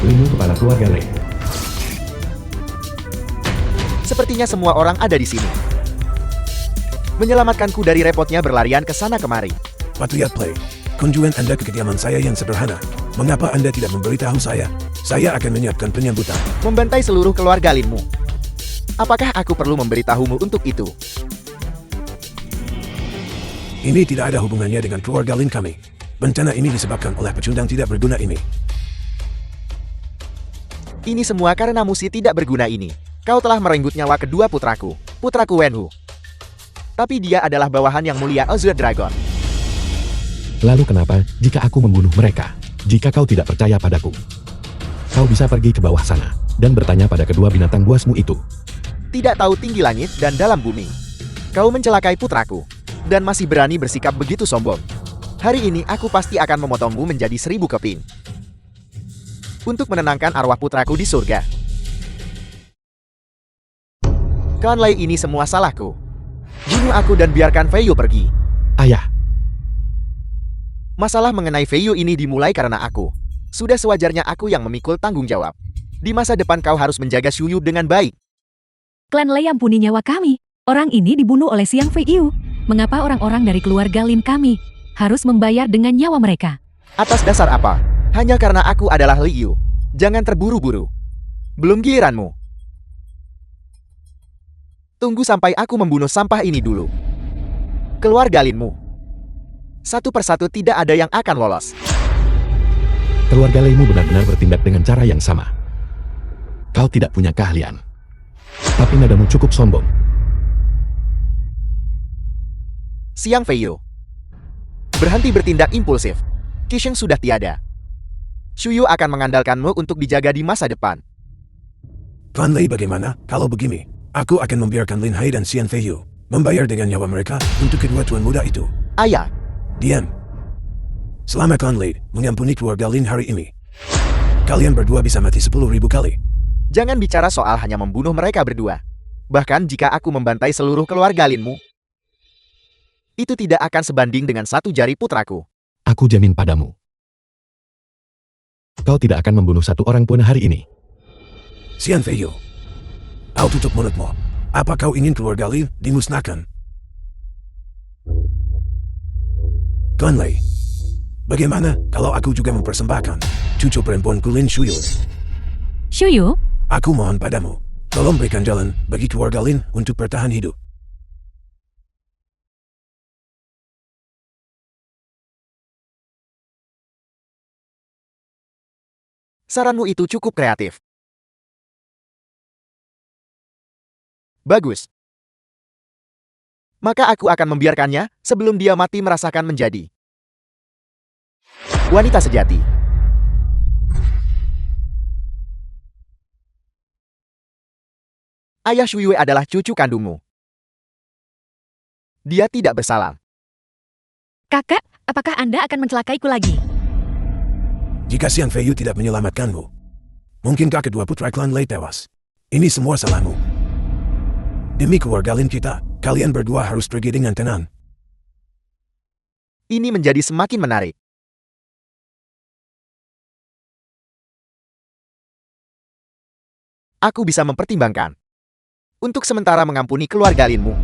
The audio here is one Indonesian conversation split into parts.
Lindung kepada keluarga Lei. Sepertinya semua orang ada di sini. Menyelamatkanku dari repotnya berlarian ke sana kemari. Patria Play, kunjungan Anda ke kediaman saya yang sederhana. Mengapa Anda tidak memberitahu saya? Saya akan menyiapkan penyambutan. Membantai seluruh keluarga Linmu. Apakah aku perlu memberitahumu untuk itu? Ini tidak ada hubungannya dengan keluarga Lin kami. Bencana ini disebabkan oleh pecundang tidak berguna ini. Ini semua karena musi tidak berguna ini. Kau telah merenggut nyawa kedua putraku Wenhu. Tapi dia adalah bawahan yang mulia Azure Dragon. Lalu kenapa jika aku membunuh mereka? Jika kau tidak percaya padaku, kau bisa pergi ke bawah sana dan bertanya pada kedua binatang buasmu itu. Tidak tahu tinggi langit dan dalam bumi. Kau mencelakai putraku dan masih berani bersikap begitu sombong. Hari ini aku pasti akan memotongmu menjadi 1000 keping. Untuk menenangkan arwah putraku di surga. Klan Lei ini semua salahku. Bunuh aku dan biarkan Fei Yu pergi. Ayah, Masalah mengenai Fei Yu ini dimulai karena aku. Sudah sewajarnya aku yang memikul tanggung jawab. Di masa depan kau harus menjaga Xu Yu dengan baik. Klan Lei ampuni nyawa kami. Orang ini dibunuh oleh Siang Fei Yu. Mengapa orang-orang dari keluarga Lin kami harus membayar dengan nyawa mereka? Atas dasar apa? Hanya karena aku adalah Li Yu. Jangan terburu-buru. Belum giliranmu. Tunggu sampai aku membunuh sampah ini dulu. Keluarga Linmu. Satu persatu tidak ada yang akan lolos. keluarga Leimu benar-benar bertindak dengan cara yang sama. Kau tidak punya keahlian. Tapi nadamu cukup sombong. Siang Fei Yu. Berhenti bertindak impulsif. Qisheng sudah tiada. Xu Yu akan mengandalkanmu untuk dijaga di masa depan. Klan Lei bagaimana? Kalau begini, aku akan membiarkan Lin Hai dan Xian Fei Yu membayar dengan nyawa mereka untuk kedua tuan muda itu. Ayah, Diam. Selama Klan Lei mengampuni keluarga Lin hari ini, kalian berdua bisa mati 10.000 kali. jangan bicara soal hanya membunuh mereka berdua. Bahkan jika aku membantai seluruh keluarga Linmu, itu tidak akan sebanding dengan satu jari putraku. Aku jamin padamu. Kau tidak akan membunuh satu orang pun hari ini. Xian Fei Yu, kau tutup mulutmu. Apa kau ingin keluarga Lin dimusnahkan? Klan Lei, bagaimana kalau aku juga mempersembahkan cucu perempuanku Lin Xu Yu? Xu Yu? Aku mohon padamu, tolong berikan jalan bagi keluarga Lin untuk bertahan hidup. Saranmu itu cukup kreatif. Bagus. Maka aku akan membiarkannya sebelum dia mati merasakan menjadi wanita sejati. Ayah Xu Yue adalah cucu kandungmu. Dia tidak bersalah. Kakak, apakah Anda akan mencelakaiku lagi? Jika Xian Fei Yu tidak menyelamatkanmu, mungkinkah kedua putra Klan Lei tewas? Ini semua salahmu. Demi keluarga Lin kita, kalian berdua harus pergi dengan tenang. Ini menjadi semakin menarik. Aku bisa mempertimbangkan. Untuk sementara mengampuni keluarga Linmu.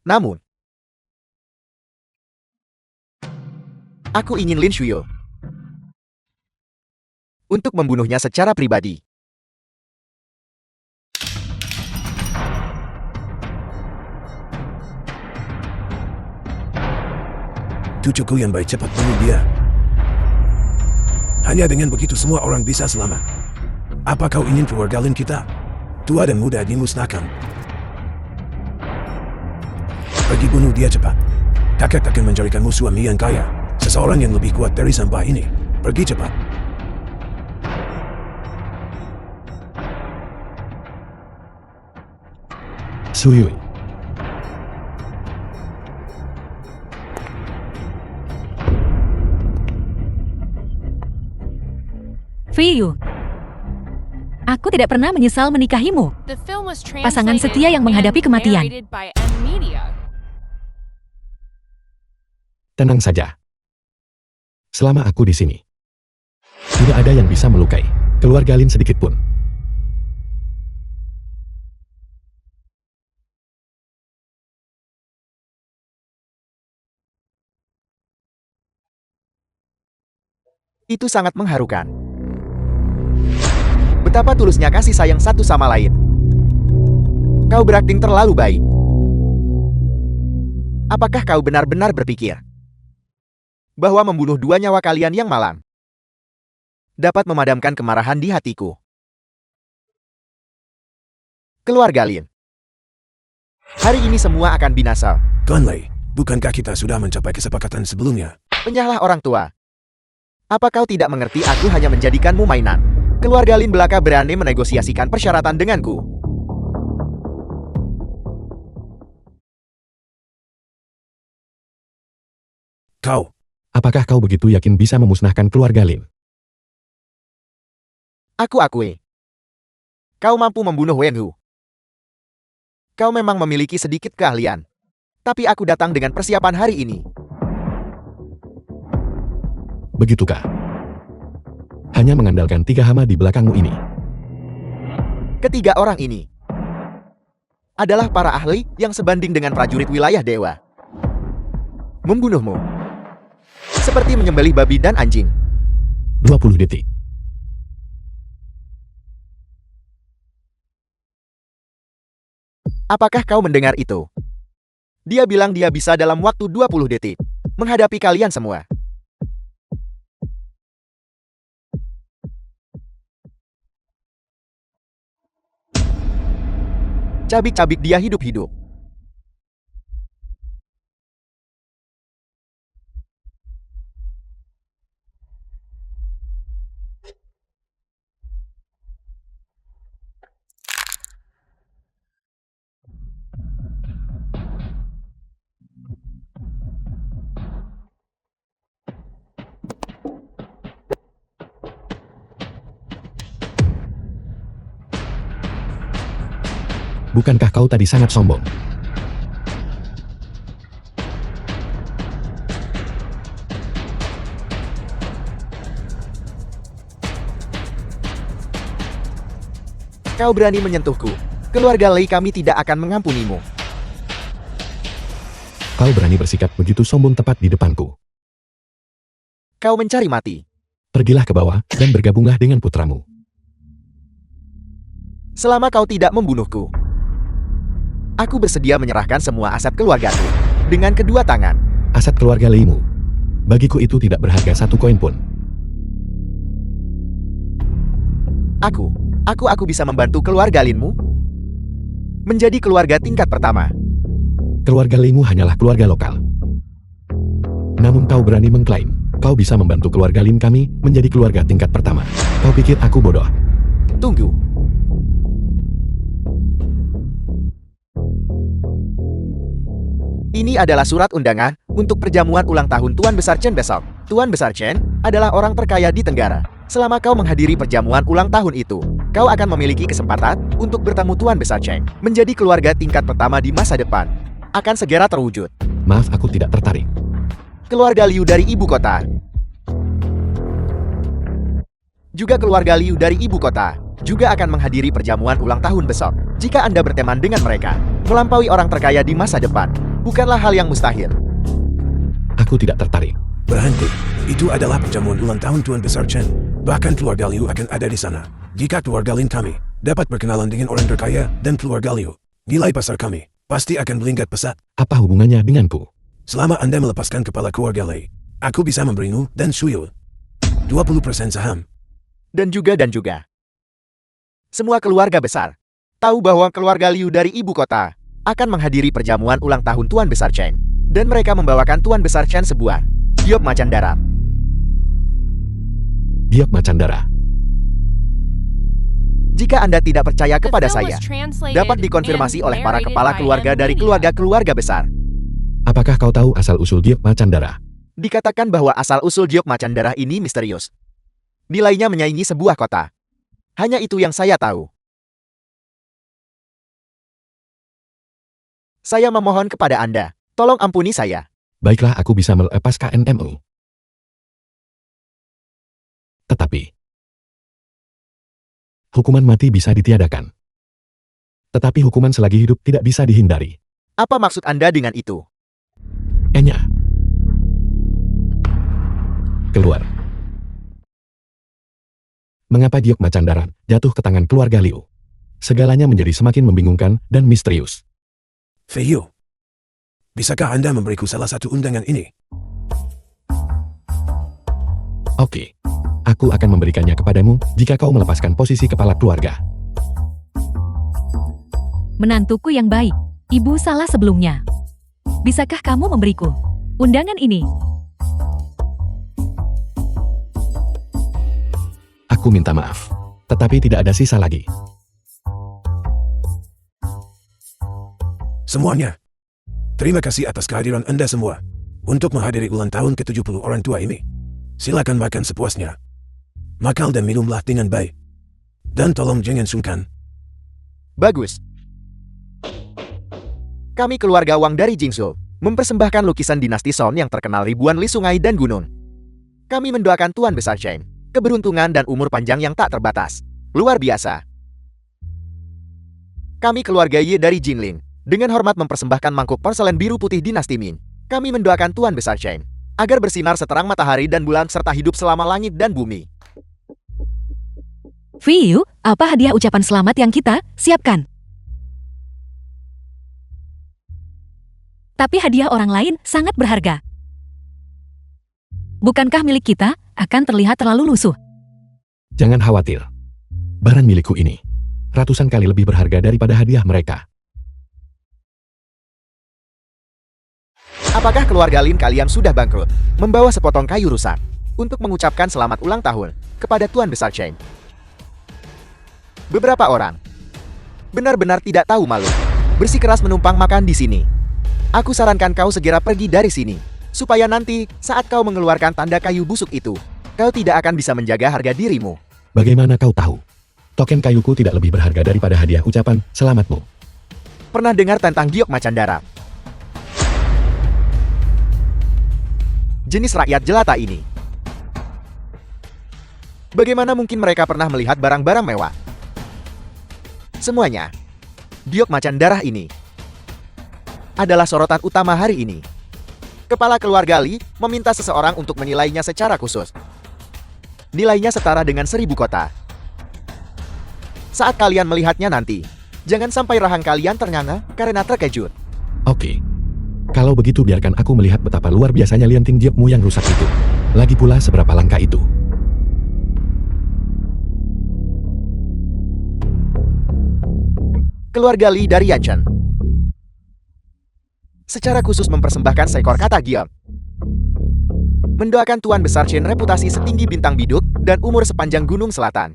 Namun, aku ingin Lin Shuyo untuk membunuhnya secara pribadi. Cucuku yang baik cepat bunuh dia. Hanya dengan begitu semua orang bisa selamat. Apa kau ingin keluarga Lin kita, tua dan muda, dimusnahkan? Pergi bunuh dia cepat. Kakak akan mencarikanmu suami yang kaya, seseorang yang lebih kuat dari sampah ini. Pergi cepat. Xu Yue. Fei Yu. Aku tidak pernah menyesal menikahimu. Pasangan setia yang menghadapi kematian. Tenang saja. Selama aku di sini, tidak ada yang bisa melukai keluarga Lin sedikit pun. Itu sangat mengharukan. Betapa tulusnya kasih sayang satu sama lain. Kau berakting terlalu baik. Apakah kau benar-benar berpikir bahwa membunuh dua nyawa kalian yang malang dapat memadamkan kemarahan di hatiku? Keluarga Lin, hari ini semua akan binasa. Conley, bukankah kita sudah mencapai kesepakatan sebelumnya? Penyahlah orang tua. Apa kau tidak mengerti aku hanya menjadikanmu mainan? Keluarga Lin belaka berani menegosiasikan persyaratan denganku. Kau, Apakah kau begitu yakin bisa memusnahkan keluarga Lin? Aku akui. Kau mampu membunuh Wenhu. Kau memang memiliki sedikit keahlian. Tapi aku datang dengan persiapan hari ini. Begitukah? Hanya mengandalkan 3 hama di belakangmu ini. Ketiga orang ini adalah para ahli yang sebanding dengan prajurit wilayah dewa. Membunuhmu seperti menyembelih babi dan anjing. 20 detik. Apakah kau mendengar itu? Dia bilang dia bisa dalam waktu 20 detik menghadapi kalian semua. Cabik-cabik dia hidup-hidup. Bukankah kau tadi sangat sombong? Kau berani menyentuhku. Keluarga Lei kami tidak akan mengampunimu. Kau berani bersikap begitu sombong tepat di depanku. Kau mencari mati. Pergilah ke bawah dan bergabunglah dengan putramu. Selama kau tidak membunuhku, aku bersedia menyerahkan semua aset keluargaku dengan kedua tangan. Aset keluarga Leimu. Bagiku itu tidak berharga 1 koin pun. Aku bisa membantu keluarga Linmu menjadi keluarga tingkat pertama. Keluarga Leimu hanyalah keluarga lokal. Namun kau berani mengklaim, kau bisa membantu keluarga Lin kami menjadi keluarga tingkat pertama. Kau pikir aku bodoh? Tunggu. Ini adalah surat undangan untuk perjamuan ulang tahun Tuan Besar Chen besok. Tuan Besar Chen adalah orang terkaya di Tenggara. Selama kau menghadiri perjamuan ulang tahun itu, kau akan memiliki kesempatan untuk bertemu Tuan Besar Chen. Menjadi keluarga tingkat pertama di masa depan akan segera terwujud. Maaf, aku tidak tertarik. Keluarga Liu dari ibu kota. Juga keluarga Liu dari ibu kota juga akan menghadiri perjamuan ulang tahun besok. Jika Anda berteman dengan mereka, melampaui orang terkaya di masa depan bukanlah hal yang mustahil. Aku tidak tertarik. berhenti. Itu adalah perjamuan ulang tahun Tuan Besar Chen. Bahkan keluarga Liu akan ada di sana. Jika keluarga Lin kami dapat berkenalan dengan orang terkaya dan keluarga Liu, nilai pasar kami pasti akan meningkat pesat. Apa hubungannya denganku? Selama Anda melepaskan kepala keluarga Lei, aku bisa memberimu dan Shuyu 20% saham. Dan juga. Semua keluarga besar tahu bahwa keluarga Liu dari ibu kota akan menghadiri perjamuan ulang tahun Tuan Besar Chen. Dan mereka membawakan Tuan Besar Chen sebuah giok macan darah. Giok macan darah. Jika Anda tidak percaya kepada saya, dapat dikonfirmasi oleh para kepala keluarga dari keluarga besar. Apakah kau tahu asal-usul giok macan darah? Dikatakan bahwa asal-usul giok macan darah ini misterius. Nilainya menyaingi sebuah kota. Hanya itu yang saya tahu. Saya memohon kepada Anda, tolong ampuni saya. Baiklah, aku bisa melepas KNMU. Tetapi, hukuman mati bisa ditiadakan. Tetapi hukuman selagi hidup tidak bisa dihindari. Apa maksud Anda dengan itu? Enya. Keluar. Mengapa Giok Macan Darat jatuh ke tangan keluarga Liu? Segalanya menjadi semakin membingungkan dan misterius. Fei Yu, bisakah Anda memberiku salah satu undangan ini? Oke. Aku akan memberikannya kepadamu jika kau melepaskan posisi kepala keluarga. Menantuku yang baik, ibu salah sebelumnya. Bisakah kamu memberiku undangan ini? Aku minta maaf. Tetapi tidak ada sisa lagi. Semuanya. Terima kasih atas kehadiran Anda semua. Untuk menghadiri ulang tahun ke-70 orang tua ini. Silakan makan sepuasnya. Makan dan minumlah dengan baik. Dan tolong jangan sungkan. Bagus. Kami keluarga Wang dari Jingzhou mempersembahkan lukisan dinasti Song yang terkenal ribuan li sungai dan gunung. Kami mendoakan Tuan Besar Chen keberuntungan dan umur panjang yang tak terbatas. Luar biasa. Kami keluarga Ye dari Jinlin dengan hormat mempersembahkan mangkuk porselen biru putih dinasti Ming. Kami mendoakan Tuan Besar Chen agar bersinar seterang matahari dan bulan serta hidup selama langit dan bumi. Fei Yu, apa hadiah ucapan selamat yang kita siapkan? Tapi hadiah orang lain sangat berharga. Bukankah milik kita akan terlihat terlalu lusuh? Jangan khawatir. Barang milikku ini ratusan kali lebih berharga daripada hadiah mereka. Apakah keluarga Lin kalian sudah bangkrut, membawa sepotong kayu rusak untuk mengucapkan selamat ulang tahun kepada Tuan Besar Chen? Beberapa orang benar-benar tidak tahu malu, bersikeras menumpang makan di sini. Aku sarankan kau segera pergi dari sini, supaya nanti saat kau mengeluarkan tanda kayu busuk itu, kau tidak akan bisa menjaga harga dirimu. Bagaimana kau tahu? Token kayuku tidak lebih berharga daripada hadiah ucapan selamatmu. Pernah dengar tentang Giok Macan Darat? Jenis rakyat jelata ini. Bagaimana mungkin mereka pernah melihat barang-barang mewah? Semuanya, Giok Macan Darah ini adalah sorotan utama hari ini. Kepala keluarga Li meminta seseorang untuk menilainya secara khusus. Nilainya setara dengan 1000 kota. Saat kalian melihatnya nanti, jangan sampai rahang kalian ternganga karena terkejut. Oke. Kalau begitu biarkan aku melihat betapa luar biasanya lianting Giokmu yang rusak itu. Lagi pula seberapa langka itu. Keluarga Li dari Yanchen secara khusus mempersembahkan seekor kata Giok. Mendoakan Tuan Besar Chen reputasi setinggi bintang biduk dan umur sepanjang gunung selatan.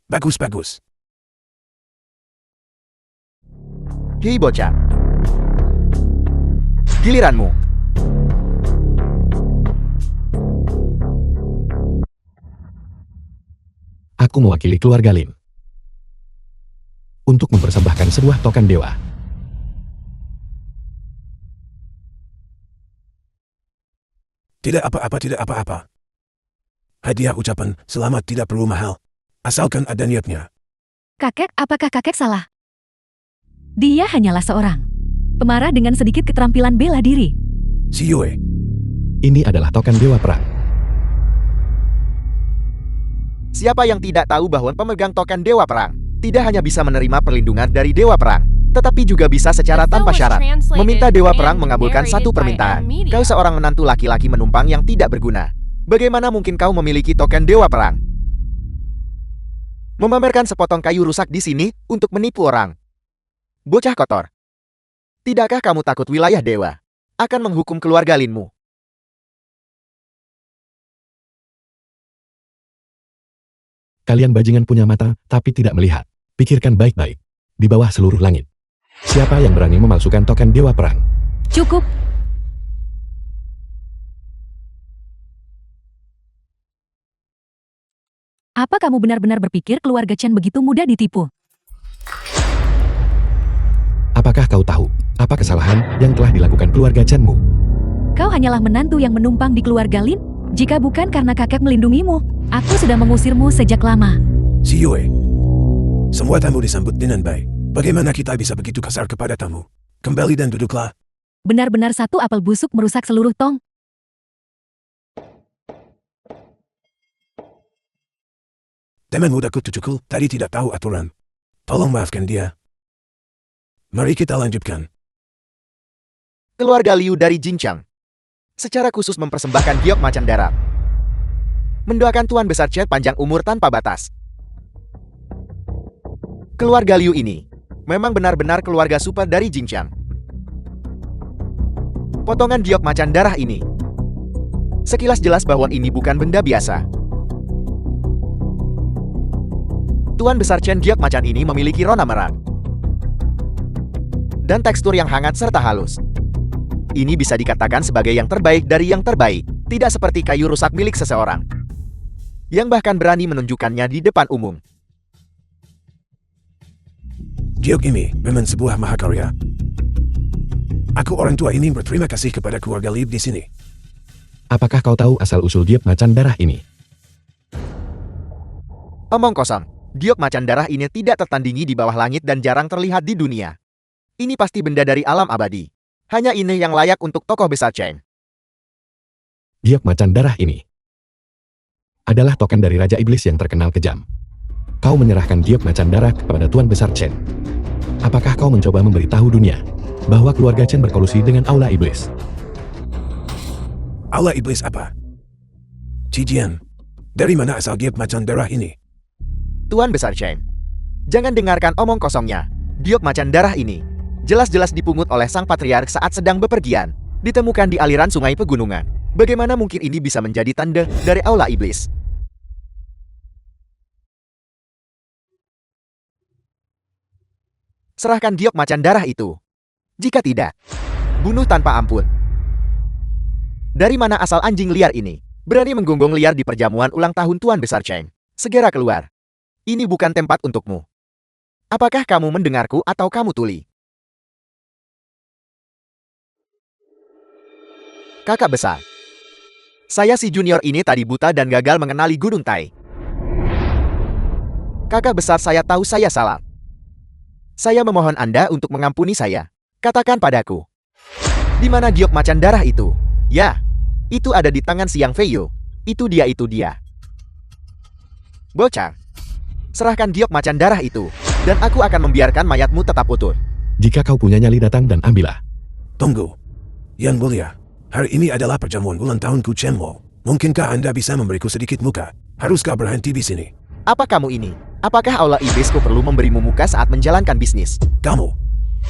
Bagus, bagus. Hei bocah. Giliranmu. Aku mewakili keluarga Lin untuk mempersembahkan sebuah token dewa. Tidak apa-apa, tidak apa-apa. Hadiah ucapan selamat tidak perlu mahal. Asalkan ada niatnya. Kakek, apakah kakek salah? Dia hanyalah seorang pemarah dengan sedikit keterampilan bela diri. Si Yue, Ini adalah token dewa perang. Siapa yang tidak tahu bahwa pemegang token Dewa Perang tidak hanya bisa menerima perlindungan dari Dewa Perang, tetapi juga bisa secara tanpa syarat meminta Dewa Perang mengabulkan satu permintaan. Kau seorang menantu laki-laki menumpang yang tidak berguna. Bagaimana mungkin kau memiliki token Dewa Perang? Memamerkan sepotong kayu rusak di sini untuk menipu orang. Bocah kotor. Tidakkah kamu takut wilayah dewa akan menghukum keluarga Linmu? Kalian bajingan punya mata, tapi tidak melihat. Pikirkan baik-baik. Di bawah seluruh langit. Siapa yang berani memalsukan token dewa perang? Cukup. Apa kamu benar-benar berpikir keluarga Chen begitu mudah ditipu? Apakah kau tahu apa kesalahan yang telah dilakukan keluarga Chenmu? Kau hanyalah menantu yang menumpang di keluarga Lin. Jika bukan karena kakek melindungimu, Aku sudah mengusirmu sejak lama. Si Yue. Semua tamu disambut dengan baik. Bagaimana kita bisa begitu kasar kepada tamu? Kembali dan duduklah. Benar-benar satu apel busuk merusak seluruh tong. Teman mudaku Tucukul tadi tidak tahu aturan. Tolong maafkan dia. Mari kita lanjutkan. Keluarga Liu dari Jinchang secara khusus mempersembahkan giok macan darat. Mendoakan Tuan Besar Chen panjang umur tanpa batas. Keluarga Liu ini memang benar-benar keluarga super dari Jinchang. Potongan giok macan darah ini sekilas jelas bahwa ini bukan benda biasa. Tuan Besar Chen giok macan ini memiliki warna merah dan tekstur yang hangat serta halus. Ini bisa dikatakan sebagai yang terbaik dari yang terbaik, tidak seperti kayu rusak milik seseorang yang bahkan berani menunjukkannya di depan umum. Giok ini memang sebuah mahakarya. Aku orang tua ini berterima kasih kepada keluarga Liu di sini. Apakah kau tahu asal-usul giok macan darah ini? Omong kosong, giok macan darah ini tidak tertandingi di bawah langit dan jarang terlihat di dunia. Ini pasti benda dari alam abadi. Hanya ini yang layak untuk tokoh besar Chen. Giok macan darah ini adalah token dari Raja Iblis yang terkenal kejam. Kau menyerahkan giok macan darah kepada Tuan Besar Chen. Apakah kau mencoba memberitahu dunia bahwa keluarga Chen berkolusi dengan Aula Iblis? Aula Iblis apa? Cijian, dari mana asal giok macan darah ini? Tuan Besar Chen, jangan dengarkan omong kosongnya. Giok macan darah ini jelas-jelas dipungut oleh sang patriark saat sedang bepergian, ditemukan di aliran sungai pegunungan. Bagaimana mungkin ini bisa menjadi tanda dari Aula Iblis? Serahkan giok macan darah itu. Jika tidak, bunuh tanpa ampun. Dari mana asal anjing liar ini berani menggonggong liar di perjamuan ulang tahun Tuan Besar Chen? Segera keluar. Ini bukan tempat untukmu. Apakah kamu mendengarku atau kamu tuli? Kakak besar. Saya si junior ini tadi buta dan gagal mengenali Gunung Tai. Kakak besar, saya tahu saya salah. Saya memohon Anda untuk mengampuni saya. Katakan padaku, di mana giok macan darah itu? Ya, itu ada di tangan Siang Feiyu. Itu dia, itu dia. Bocah, serahkan giok macan darah itu, dan aku akan membiarkan mayatmu tetap utuh. Jika kau punya nyali, datang dan ambillah. Tunggu. Yang mulia, hari ini adalah perjamuan ulang tahunku Chen Wo. Mungkinkah Anda bisa memberiku sedikit muka? Haruskah berhenti di sini? Apa kamu ini? Apakah Aula Iblisku perlu memberimu muka saat menjalankan bisnis?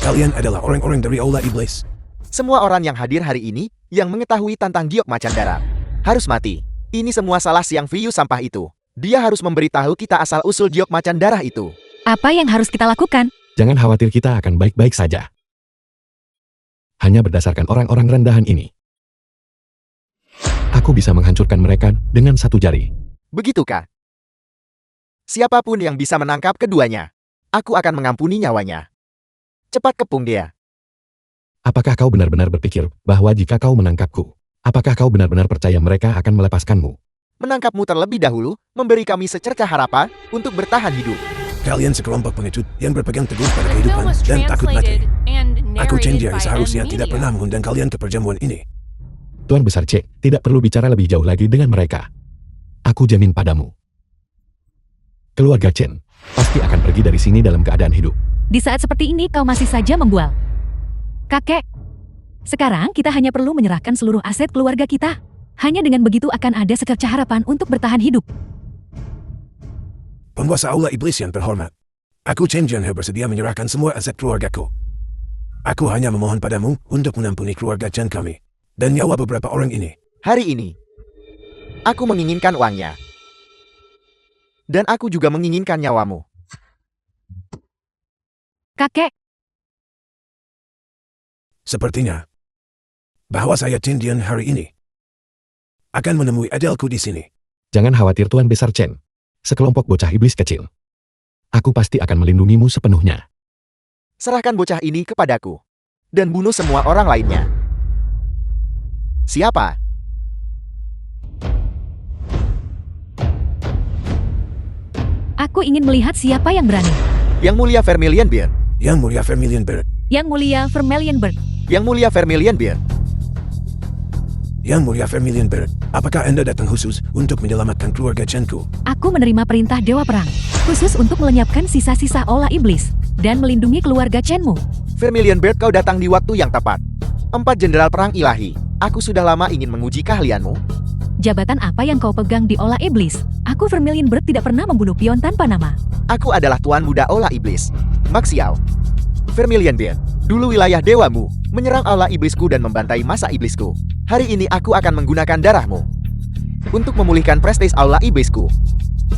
Kalian adalah orang-orang dari Aula Iblis. Semua orang yang hadir hari ini yang mengetahui tentang giok macan darah harus mati. Ini semua salah Siang Feiyu sampah itu. Dia harus memberitahu kita asal-usul giok macan darah itu. Apa yang harus kita lakukan? Jangan khawatir, kita akan baik-baik saja. Hanya berdasarkan orang-orang rendahan ini, aku bisa menghancurkan mereka dengan satu jari. Begitukah? Siapapun yang bisa menangkap keduanya, aku akan mengampuni nyawanya. Cepat kepung dia. Apakah kau benar-benar berpikir bahwa jika kau menangkapku, apakah kau benar-benar percaya mereka akan melepaskanmu? Menangkapmu terlebih dahulu, memberi kami secercah harapan untuk bertahan hidup. Kalian sekelompok pengecut yang berpegang teguh pada kehidupan dan takut mati. Aku Chen Jia seharusnya tidak pernah mengundang kalian ke perjamuan ini. Tuan Besar Cek, tidak perlu bicara lebih jauh lagi dengan mereka. Aku jamin padamu, keluarga Chen pasti akan pergi dari sini dalam keadaan hidup. Di saat seperti ini kau masih saja membual. Kakek, sekarang kita hanya perlu menyerahkan seluruh aset keluarga kita. Hanya dengan begitu akan ada secercah harapan untuk bertahan hidup. Penguasa Aula Iblis yang terhormat, aku Chen Jianhe bersedia menyerahkan semua aset keluargaku. Aku hanya memohon padamu untuk mengampuni keluarga Chen kami dan nyawa beberapa orang ini. Hari ini, aku menginginkan uangnya. Dan aku juga menginginkan nyawamu. Kakek, sepertinya bahwa saya Chen Jian hari ini akan menemui ajalku di sini. Jangan khawatir Tuan Besar Chen, sekelompok bocah iblis kecil. Aku pasti akan melindungimu sepenuhnya. Serahkan bocah ini kepadaku dan bunuh semua orang lainnya. Siapa? Aku ingin melihat siapa yang berani. Yang mulia Vermilion Beard. Yang mulia Vermilion Beard. Yang mulia Vermilion Beard. Yang mulia Vermilion Beard. Yang mulia Vermilion Beard. Apakah Anda datang khusus untuk menyelamatkan keluarga Chenku? Aku menerima perintah Dewa Perang, khusus untuk melenyapkan sisa-sisa olah iblis, dan melindungi keluarga Chenmu. Vermilion Beard, kau datang di waktu yang tepat. 4 jenderal perang ilahi. Aku sudah lama ingin menguji keahlianmu. Jabatan apa yang kau pegang di olah iblis? Aku Vermilion Beard tidak pernah membunuh pion tanpa nama. Aku adalah Tuan Muda Olah Iblis, Maxiao. Vermilion Beard, dulu wilayah dewamu, menyerang olah iblisku dan membantai masa iblisku. Hari ini aku akan menggunakan darahmu untuk memulihkan prestis aula iblisku.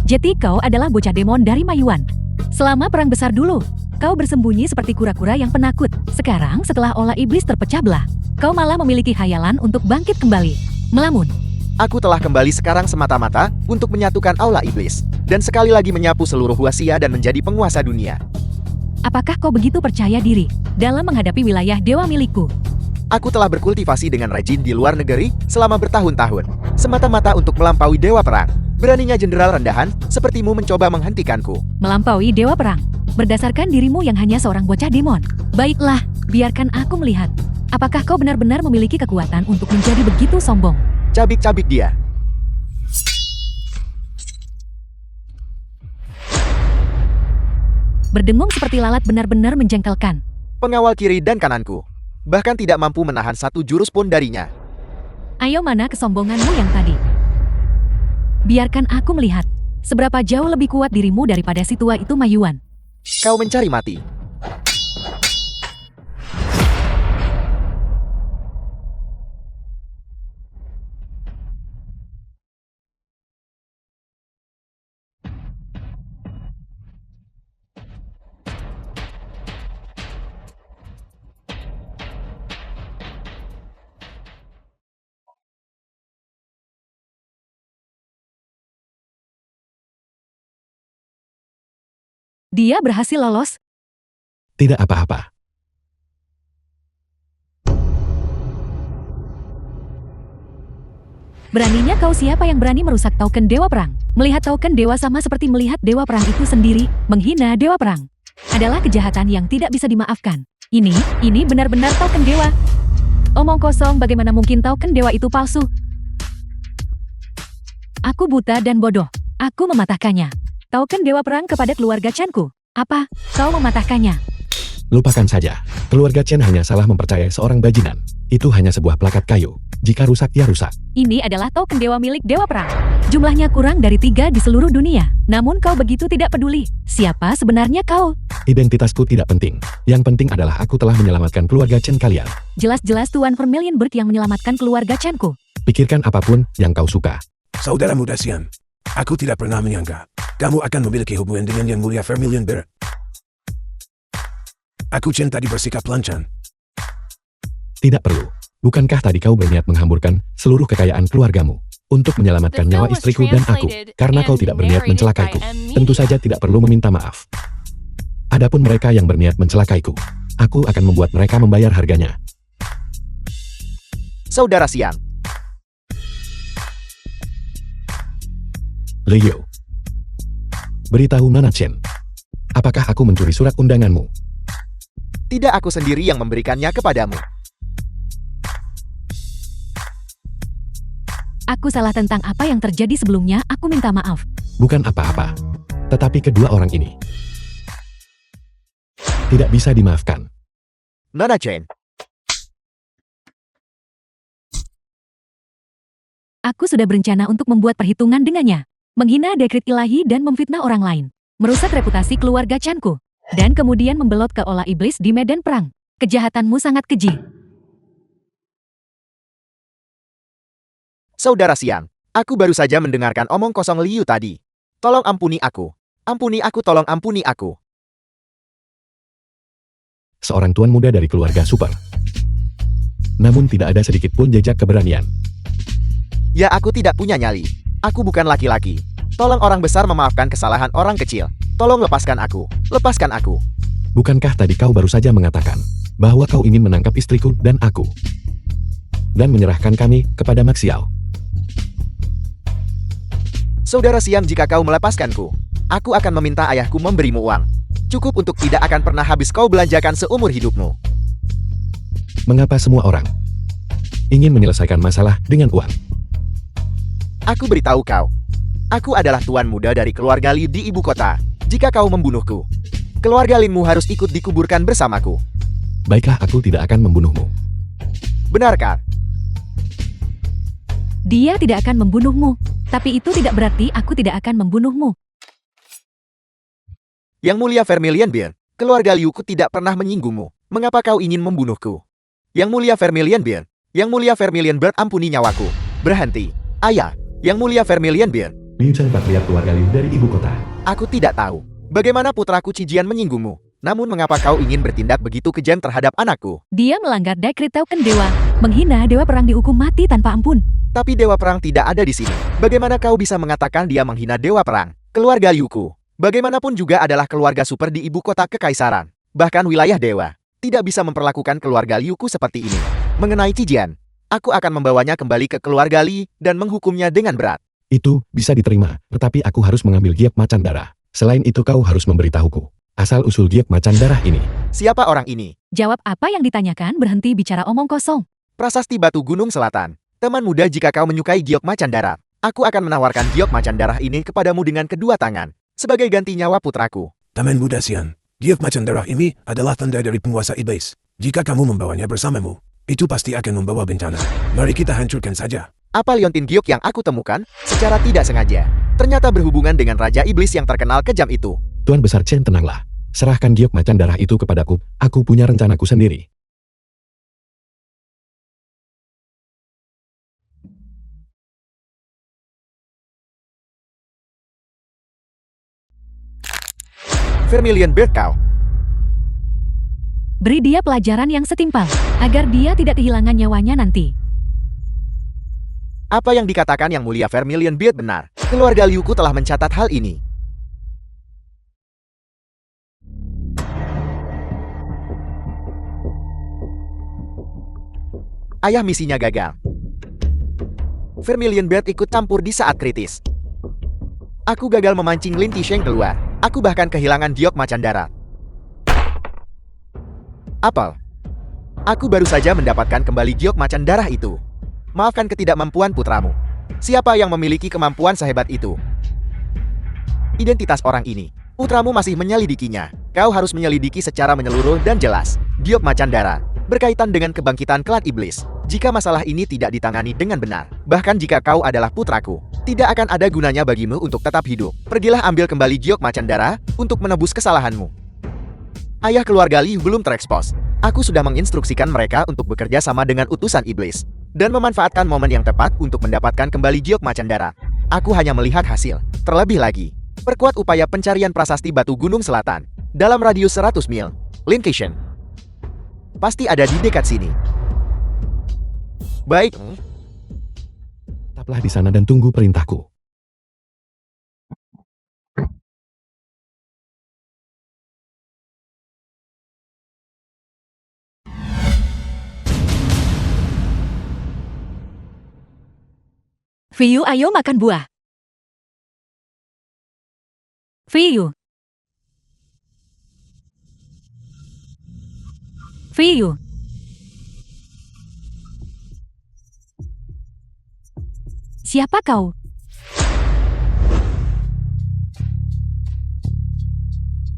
Jadi kau adalah bocah demon dari Mayuan. Selama perang besar dulu, kau bersembunyi seperti kura-kura yang penakut. Sekarang setelah olah iblis terpecah belah, kau malah memiliki khayalan untuk bangkit kembali. Melamun. Aku telah kembali sekarang semata-mata untuk menyatukan aula iblis, dan sekali lagi menyapu seluruh Huasia dan menjadi penguasa dunia. Apakah kau begitu percaya diri dalam menghadapi wilayah dewa milikku? Aku telah berkultivasi dengan rajin di luar negeri selama bertahun-tahun, semata-mata untuk melampaui dewa perang. Beraninya jenderal rendahan sepertimu mencoba menghentikanku. Melampaui dewa perang, berdasarkan dirimu yang hanya seorang bocah demon. Baiklah, biarkan aku melihat. Apakah kau benar-benar memiliki kekuatan untuk menjadi begitu sombong? Cabik-cabik dia. Berdengung seperti lalat benar-benar menjengkelkan. Pengawal kiri dan kananku bahkan tidak mampu menahan satu jurus pun darinya. Ayo, mana kesombonganmu yang tadi? Biarkan aku melihat seberapa jauh lebih kuat dirimu daripada si tua itu Mayuan. Kau mencari mati. Dia berhasil lolos. Tidak apa-apa. Beraninya kau, siapa yang berani merusak token Dewa Perang? Melihat token dewa sama seperti melihat Dewa Perang itu sendiri, menghina Dewa Perang adalah kejahatan yang tidak bisa dimaafkan. Ini benar-benar token dewa. Omong kosong, bagaimana mungkin token dewa itu palsu? Aku buta dan bodoh. Aku mematahkannya. Token Dewa Perang kepada keluarga Chenku. Apa? Kau mematahkannya? Lupakan saja. Keluarga Chen hanya salah mempercayai seorang bajingan. Itu hanya sebuah plakat kayu. Jika rusak, ya rusak. Ini adalah token dewa milik Dewa Perang. Jumlahnya kurang dari 3 di seluruh dunia. Namun kau begitu tidak peduli. Siapa sebenarnya kau? Identitasku tidak penting. Yang penting adalah aku telah menyelamatkan keluarga Chen kalian. Jelas-jelas Tuan Vermilion Beard yang menyelamatkan keluarga Chenku. Pikirkan apapun yang kau suka. Saudara muda Sian, aku tidak pernah menyangka kamu akan memiliki hubungan dengan Yang Mulia Vermilion Beard. Aku Chen tadi bersikap lancang. Tidak perlu. Bukankah tadi kau berniat menghamburkan seluruh kekayaan keluargamu untuk menyelamatkan nyawa istriku dan aku, karena kau tidak berniat mencelakaiku? Tentu saja tidak perlu meminta maaf. Adapun mereka yang berniat mencelakaiku, aku akan membuat mereka membayar harganya. Saudara Siang, Liu, beritahu Nona Chen, apakah aku mencuri surat undanganmu? tidak, aku sendiri yang memberikannya kepadamu. Aku salah tentang apa yang terjadi sebelumnya, aku minta maaf. Bukan apa-apa. Tetapi kedua orang ini tidak bisa dimaafkan. Nona Chen, Aku sudah berencana untuk membuat perhitungan dengannya. Menghina dekret ilahi dan memfitnah orang lain. Merusak reputasi keluarga Chenku. Dan kemudian membelot ke olah iblis di medan perang. Kejahatanmu sangat keji. Saudara Siang, aku baru saja mendengarkan omong kosong Liu tadi. Tolong ampuni aku. Ampuni aku, tolong ampuni aku. Seorang tuan muda dari keluarga super. Namun tidak ada sedikit pun jejak keberanian. Ya, aku tidak punya nyali. Aku bukan laki-laki. Tolong orang besar memaafkan kesalahan orang kecil. Tolong lepaskan aku. Lepaskan aku. Bukankah tadi kau baru saja mengatakan bahwa kau ingin menangkap istriku dan aku dan menyerahkan kami kepada Maxiao? Saudara Siang, jika kau melepaskanku, Aku akan meminta ayahku memberimu uang. Cukup untuk tidak akan pernah habis kau belanjakan seumur hidupmu. Mengapa semua orang ingin menyelesaikan masalah dengan uang? Aku beritahu kau. Aku adalah tuan muda dari keluarga Li di ibu kota. Jika kau membunuhku, keluarga Linmu harus ikut dikuburkan bersamaku. Baiklah, aku tidak akan membunuhmu. Benarkah? Dia tidak akan membunuhmu. Tapi itu tidak berarti aku tidak akan membunuhmu. Yang mulia Vermilion Beard, keluarga Liuku tidak pernah menyinggungmu. Mengapa kau ingin membunuhku? Yang mulia Vermilion Beard, yang mulia Vermilion Beard, ampuni nyawaku. Berhenti. Ayah, yang mulia Vermilion Beard. Liu Chen patriark keluarga Liu dari ibu kota. Aku tidak tahu bagaimana putraku Cijian menyinggungmu. Namun mengapa kau ingin bertindak begitu kejam terhadap anakku? Dia melanggar dekret token dewa. Menghina dewa perang dihukum mati tanpa ampun. Tapi dewa perang tidak ada di sini. Bagaimana kau bisa mengatakan dia menghina dewa perang? Keluarga Liuku, bagaimanapun juga adalah keluarga super di ibu kota kekaisaran. Bahkan wilayah dewa tidak bisa memperlakukan keluarga Liuku seperti ini. Mengenai Cijian, aku akan membawanya kembali ke keluarga Li dan menghukumnya dengan berat. Itu bisa diterima, tetapi aku harus mengambil giok macan darah. Selain itu kau harus memberitahuku asal-usul giok macan darah ini. Siapa orang ini? Jawab apa yang ditanyakan, berhenti bicara omong kosong. Prasasti Batu Gunung Selatan. Teman muda, jika kau menyukai giok macan darah, aku akan menawarkan giok macan darah ini kepadamu dengan kedua tangan, sebagai ganti nyawa putraku. Taman muda Sian, giok macan darah ini adalah tanda dari penguasa iblis. Jika kamu membawanya bersamamu, itu pasti akan membawa bencana. Mari kita hancurkan saja. Apa liontin giok yang aku temukan secara tidak sengaja ternyata berhubungan dengan Raja Iblis yang terkenal kejam itu. Tuan Besar Chen, tenanglah. Serahkan giok macan darah itu kepadaku. Aku punya rencanaku sendiri. Vermilion Beard, kau. Beri dia pelajaran yang setimpal, agar dia tidak kehilangan nyawanya nanti. Apa yang dikatakan yang mulia Vermilion Beard benar. Keluarga Liuku telah mencatat hal ini. Ayah misinya gagal. Vermilion Beard ikut campur di saat kritis. Aku gagal memancing Lin Tisheng keluar. Aku bahkan kehilangan giok macan darat. Apel. Aku baru saja mendapatkan kembali giok macan darah itu. Maafkan ketidakmampuan putramu. Siapa yang memiliki kemampuan sehebat itu? Identitas orang ini. Putramu masih menyelidikinya. Kau harus menyelidiki secara menyeluruh dan jelas. Giok macan darah berkaitan dengan kebangkitan klan iblis. Jika masalah ini tidak ditangani dengan benar, bahkan jika kau adalah putraku, tidak akan ada gunanya bagimu untuk tetap hidup. Pergilah ambil kembali giok macan darah untuk menebus kesalahanmu. Ayah keluarga Li belum terekspos. Aku sudah menginstruksikan mereka untuk bekerja sama dengan utusan iblis dan memanfaatkan momen yang tepat untuk mendapatkan kembali giok macan darah. Aku hanya melihat hasil. Terlebih lagi, perkuat upaya pencarian prasasti Batu Gunung Selatan dalam radius 100 mil. Linkation pasti ada di dekat sini. Baik. Tetaplah di sana dan tunggu perintahku. Viyu, ayo makan buah. Viyu. Viyu. Siapa kau?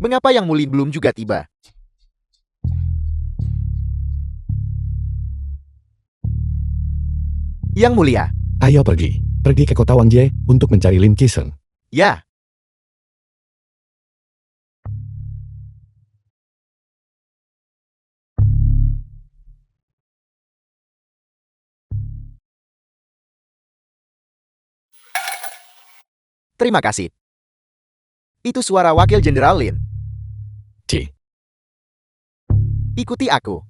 Mengapa yang mulia belum juga tiba? Yang mulia. Ayo pergi. Pergi ke kota Wangjie untuk mencari Lin Qiseng. Ya. Terima kasih. Itu suara Wakil Jenderal Lin. Ci. Ikuti aku.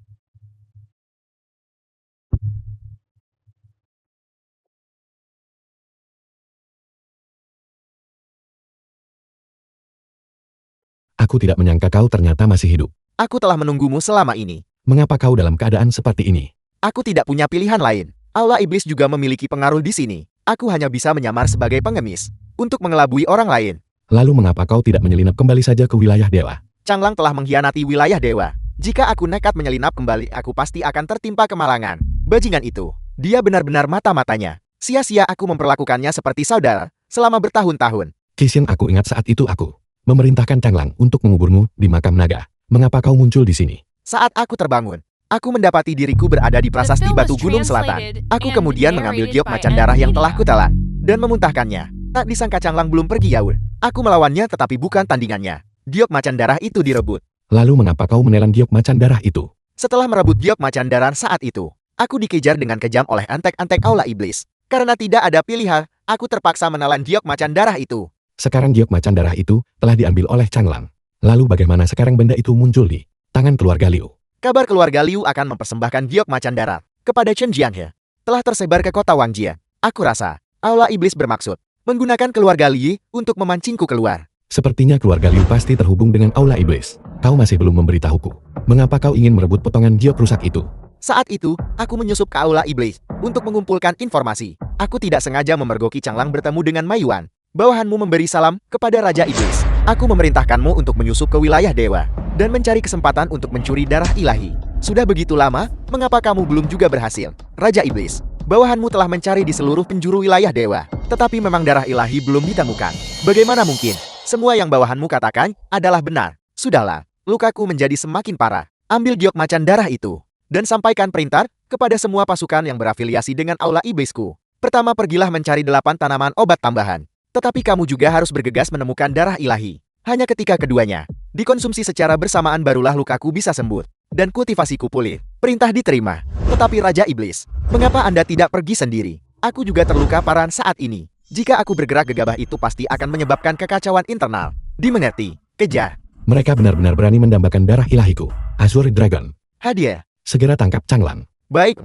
Aku tidak menyangka kau ternyata masih hidup. Aku telah menunggumu selama ini. Mengapa kau dalam keadaan seperti ini? Aku tidak punya pilihan lain. Aula iblis juga memiliki pengaruh di sini. Aku hanya bisa menyamar sebagai pengemis untuk mengelabui orang lain. Lalu mengapa kau tidak menyelinap kembali saja ke wilayah dewa? Changlang telah mengkhianati wilayah dewa. Jika aku nekat menyelinap kembali, aku pasti akan tertimpa kemalangan. Bajingan itu, dia benar-benar mata-matanya. Sia-sia aku memperlakukannya seperti saudara selama bertahun-tahun. Qixin, aku ingat saat itu aku memerintahkan Changlang untuk menguburmu di makam naga. Mengapa kau muncul di sini? Saat aku terbangun, aku mendapati diriku berada di prasasti Batu Gunung Selatan. Aku kemudian mengambil giok macan darah yang telah kutelan dan memuntahkannya. Tak disangka Changlang belum pergi jauh. Aku melawannya tetapi bukan tandingannya. Giok macan darah itu direbut. Lalu mengapa kau menelan giok macan darah itu? Setelah merebut giok macan darah saat itu, aku dikejar dengan kejam oleh antek-antek aula iblis. Karena tidak ada pilihan, aku terpaksa menelan giok macan darah itu. Sekarang giok macan darah itu telah diambil oleh Changlang. Lalu bagaimana sekarang benda itu muncul di tangan keluarga Liu? Kabar keluarga Liu akan mempersembahkan giok macan darah kepada Chen Jianghe telah tersebar ke kota Wangjian. Aku rasa aula iblis bermaksud menggunakan keluarga Li untuk memancingku keluar. Sepertinya keluarga Liu pasti terhubung dengan aula iblis. Kau masih belum memberitahuku. Mengapa kau ingin merebut potongan giok rusak itu? Saat itu, aku menyusup ke aula iblis untuk mengumpulkan informasi. Aku tidak sengaja memergoki Changlang bertemu dengan Mai Yuan. Bawahanmu memberi salam kepada Raja Iblis. Aku memerintahkanmu untuk menyusup ke wilayah dewa dan mencari kesempatan untuk mencuri darah ilahi. Sudah begitu lama, mengapa kamu belum juga berhasil? Raja Iblis, bawahanmu telah mencari di seluruh penjuru wilayah dewa, tetapi memang darah ilahi belum ditemukan. Bagaimana mungkin? Semua yang bawahanmu katakan adalah benar. Sudahlah, lukaku menjadi semakin parah. Ambil giok macan darah itu dan sampaikan perintah kepada semua pasukan yang berafiliasi dengan aula iblisku. Pertama, pergilah mencari 8 tanaman obat tambahan. Tetapi kamu juga harus bergegas menemukan darah ilahi. Hanya ketika keduanya dikonsumsi secara bersamaan barulah lukaku bisa sembuh dan kultivasiku pulih. Perintah diterima. Tetapi Raja Iblis, mengapa Anda tidak pergi sendiri? Aku juga terluka parah saat ini. Jika aku bergerak gegabah itu pasti akan menyebabkan kekacauan internal. Dimengerti? Kejar. Mereka benar-benar berani mendambakan darah ilahiku. Azure Dragon. Hadiah. Segera tangkap Changlang. Baik,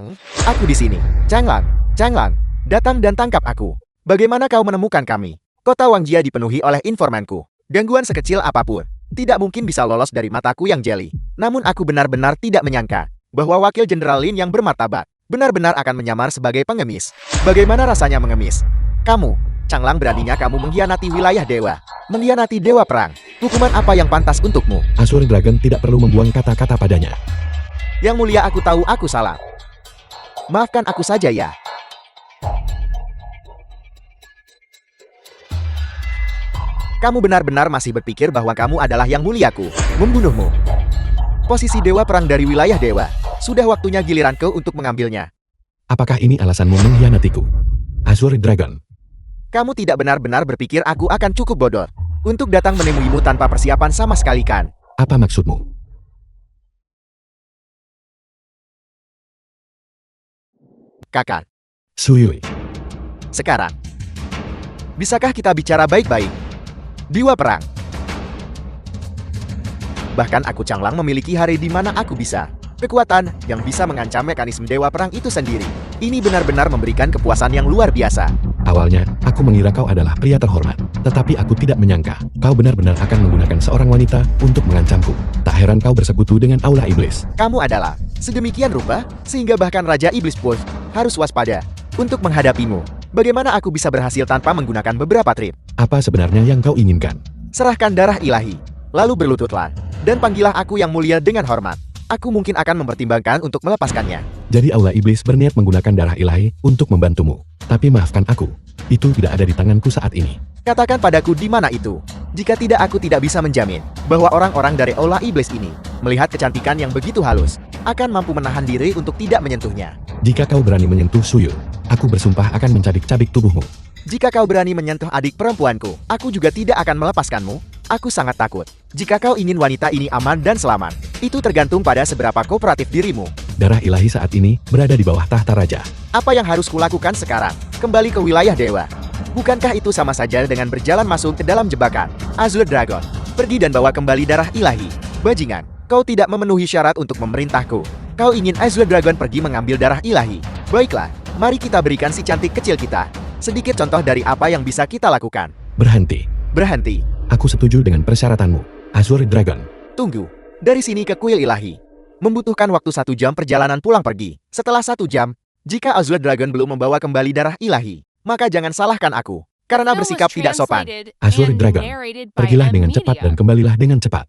aku di sini. Changlang, datang dan tangkap aku. Bagaimana kau menemukan kami? Kota Wangjia dipenuhi oleh informanku. Gangguan sekecil apapun tidak mungkin bisa lolos dari mataku yang jeli. Namun aku benar-benar tidak menyangka bahwa Wakil Jenderal Lin yang bermartabat benar-benar akan menyamar sebagai pengemis. Bagaimana rasanya mengemis? Kamu, Changlang, beraninya kamu mengkhianati wilayah dewa, mengkhianati dewa perang. Hukuman apa yang pantas untukmu? Azure Dragon tidak perlu membuang kata-kata padanya. Yang mulia, aku tahu aku salah. Maafkan aku saja ya. Kamu benar-benar masih berpikir bahwa kamu adalah yang muliaku, membunuhmu. Posisi dewa perang dari wilayah dewa. Sudah waktunya giliranku untuk mengambilnya. Apakah ini alasanmu mengkhianatiku? Azure Dragon. Kamu tidak benar-benar berpikir aku akan cukup bodoh untuk datang menemuimu tanpa persiapan sama sekali, kan? Apa maksudmu? Kakak, Suyui. sekarang, bisakah kita bicara baik-baik? Dewa perang. Bahkan aku Changlang memiliki hari di mana aku bisa. Kekuatan yang bisa mengancam mekanisme dewa perang itu sendiri. Ini benar-benar memberikan kepuasan yang luar biasa. Awalnya, aku mengira kau adalah pria terhormat. Tetapi aku tidak menyangka, kau benar-benar akan menggunakan seorang wanita untuk mengancamku. Tak heran kau bersekutu dengan aula iblis. Kamu adalah sedemikian rupa, sehingga bahkan Raja Iblis pun harus waspada untuk menghadapimu. Bagaimana aku bisa berhasil tanpa menggunakan beberapa trik? Apa sebenarnya yang kau inginkan? Serahkan darah ilahi, lalu berlututlah, dan panggillah aku yang mulia dengan hormat. Aku mungkin akan mempertimbangkan untuk melepaskannya. Jadi aula iblis berniat menggunakan darah ilahi untuk membantumu. Tapi maafkan aku, itu tidak ada di tanganku saat ini. Katakan padaku di mana itu. Jika tidak, aku tidak bisa menjamin bahwa orang-orang dari aula iblis ini melihat kecantikan yang begitu halus akan mampu menahan diri untuk tidak menyentuhnya. Jika kau berani menyentuh Suyu, aku bersumpah akan mencabik-cabik tubuhmu. Jika kau berani menyentuh adik perempuanku, aku juga tidak akan melepaskanmu. Aku sangat takut. Jika kau ingin wanita ini aman dan selamat, itu tergantung pada seberapa kooperatif dirimu. Darah ilahi saat ini berada di bawah tahta raja. Apa yang harus kulakukan sekarang? Kembali ke wilayah dewa. Bukankah itu sama saja dengan berjalan masuk ke dalam jebakan? Azure Dragon, pergi dan bawa kembali darah ilahi. Bajingan, kau tidak memenuhi syarat untuk memerintahku. Kau ingin Azure Dragon pergi mengambil darah ilahi. Baiklah, mari kita berikan si cantik kecil kita sedikit contoh dari apa yang bisa kita lakukan. Berhenti. Berhenti. Aku setuju dengan persyaratanmu, Azure Dragon. Tunggu. Dari sini ke kuil ilahi membutuhkan waktu 1 jam perjalanan pulang pergi. Setelah 1 jam, jika Azure Dragon belum membawa kembali darah ilahi, maka jangan salahkan aku. karena bersikap tidak sopan. Azure Dragon, pergilah dengan cepat dan kembalilah dengan cepat.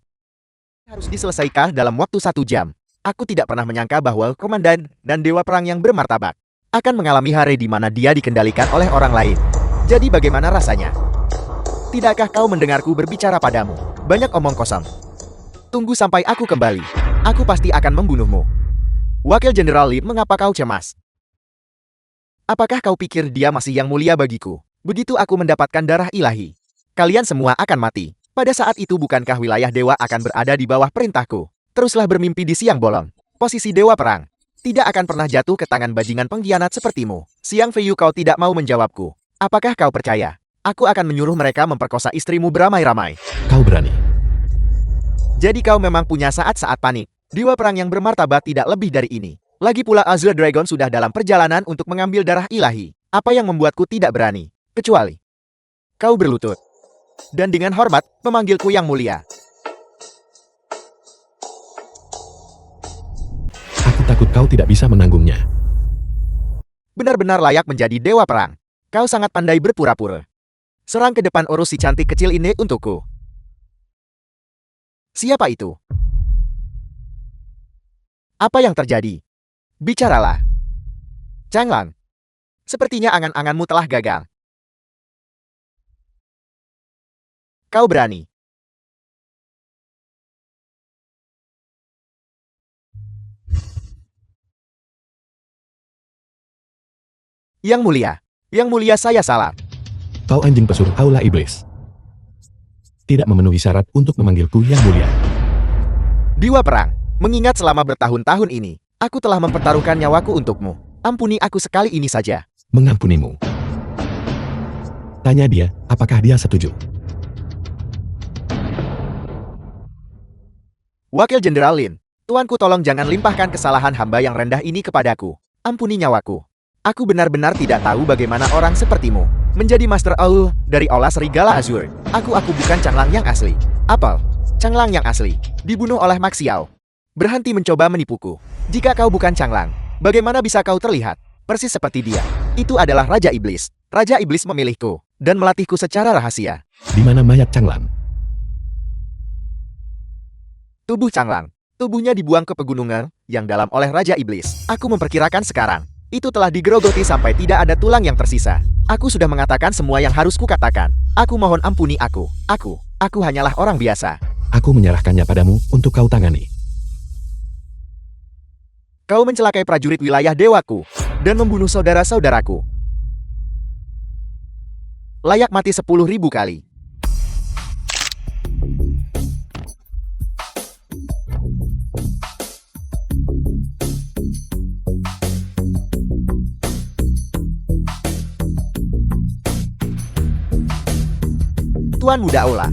Harus diselesaikan dalam waktu 1 jam. Aku tidak pernah menyangka bahwa komandan dan dewa perang yang bermartabat akan mengalami hari di mana dia dikendalikan oleh orang lain. Jadi bagaimana rasanya? Tidakkah kau mendengarku berbicara padamu? Banyak omong kosong. Tunggu sampai aku kembali. Aku pasti akan membunuhmu. Wakil Jenderal Lee, mengapa kau cemas? Apakah kau pikir dia masih yang mulia bagiku? Begitu aku mendapatkan darah ilahi, kalian semua akan mati. Pada saat itu bukankah wilayah dewa akan berada di bawah perintahku? Teruslah bermimpi di siang bolong. Posisi dewa perang tidak akan pernah jatuh ke tangan bajingan pengkhianat sepertimu. Siang Feiyu, kau tidak mau menjawabku. Apakah kau percaya? Aku akan menyuruh mereka memperkosa istrimu beramai-ramai. Kau berani. Jadi kau memang punya saat-saat panik. Dewa perang yang bermartabat tidak lebih dari ini. Lagi pula Azure Dragon sudah dalam perjalanan untuk mengambil darah ilahi. Apa yang membuatku tidak berani? Kecuali kau berlutut dan dengan hormat memanggilku yang mulia. Aku takut kau tidak bisa menanggungnya. Benar-benar layak menjadi dewa perang. Kau sangat pandai berpura-pura. Serang ke depan urus si cantik kecil ini untukku. Siapa itu? Apa yang terjadi? Bicaralah. Changlang. Sepertinya angan-anganmu telah gagal. Kau berani. Yang mulia saya salah. Kau anjing pesuruh aula iblis. Tidak memenuhi syarat untuk memanggilku yang mulia. Dewa perang, mengingat selama bertahun-tahun ini, aku telah mempertaruhkan nyawaku untukmu. Ampuni aku sekali ini saja. Mengampunimu. Tanya dia, apakah dia setuju? Wakil Jenderal Lin, tuanku tolong jangan limpahkan kesalahan hamba yang rendah ini kepadaku. Ampuni nyawaku. Aku benar-benar tidak tahu bagaimana orang sepertimu menjadi Master Aul dari Aula Serigala Azure. Aku bukan Changlang yang asli. Apel, Changlang yang asli, dibunuh oleh Max Xiao. Berhenti mencoba menipuku. Jika kau bukan Changlang, bagaimana bisa kau terlihat persis seperti dia? Itu adalah Raja Iblis. Raja Iblis memilihku dan melatihku secara rahasia. Di mana mayat Changlang? Tubuh Changlang. Tubuhnya dibuang ke pegunungan yang dalam oleh Raja Iblis. Aku memperkirakan sekarang itu telah digerogoti sampai tidak ada tulang yang tersisa. Aku sudah mengatakan semua yang harus kukatakan. Aku mohon ampuni aku. Aku hanyalah orang biasa. Aku menyerahkannya padamu untuk kau tangani. Kau mencelakai prajurit wilayah dewaku dan membunuh saudara-saudaraku. Layak mati 10.000 kali. Tuan Muda Aula,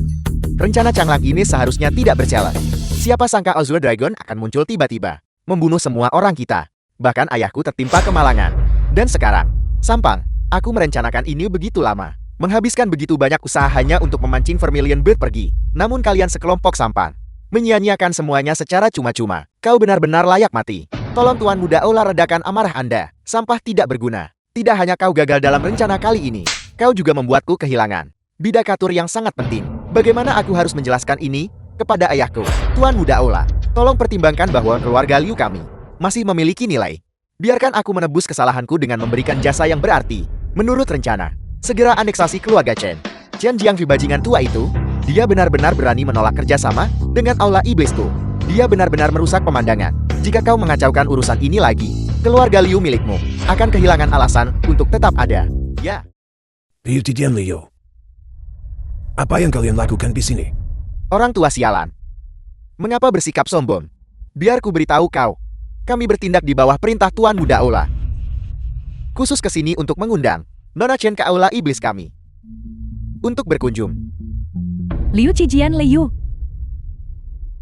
rencana Changlang ini seharusnya tidak berjalan. Siapa sangka Azure Dragon akan muncul tiba-tiba, membunuh semua orang kita. Bahkan ayahku tertimpa kemalangan. Dan sekarang, Sampang, aku merencanakan ini begitu lama. Menghabiskan begitu banyak usaha hanya untuk memancing Vermilion Bird pergi. Namun kalian sekelompok Sampang menyia-nyiakan semuanya secara cuma-cuma. Kau benar-benar layak mati. Tolong Tuan Muda Aula redakan amarah Anda. Sampah tidak berguna. Tidak hanya kau gagal dalam rencana kali ini, kau juga membuatku kehilangan bidakatur yang sangat penting. Bagaimana aku harus menjelaskan ini kepada ayahku? Tuan Muda Aula, tolong pertimbangkan bahwa keluarga Liu kami masih memiliki nilai. Biarkan aku menebus kesalahanku dengan memberikan jasa yang berarti. Menurut rencana, segera aneksasi keluarga Chen. Chen Jiangfi bajingan tua itu, dia benar-benar berani menolak kerjasama dengan Aula Iblisku. Dia benar-benar merusak pemandangan. Jika kau mengacaukan urusan ini lagi, keluarga Liu milikmu akan kehilangan alasan untuk tetap ada. Ya. Liu Tidian Liu. Apa yang kalian lakukan di sini? Orang tua sialan. Mengapa bersikap sombong? Biar ku beritahu kau. Kami bertindak di bawah perintah Tuan Muda Aula. Khusus ke sini untuk mengundang Nona Chen ke Aula Iblis kami. Untuk berkunjung. Liu Qijian Liu.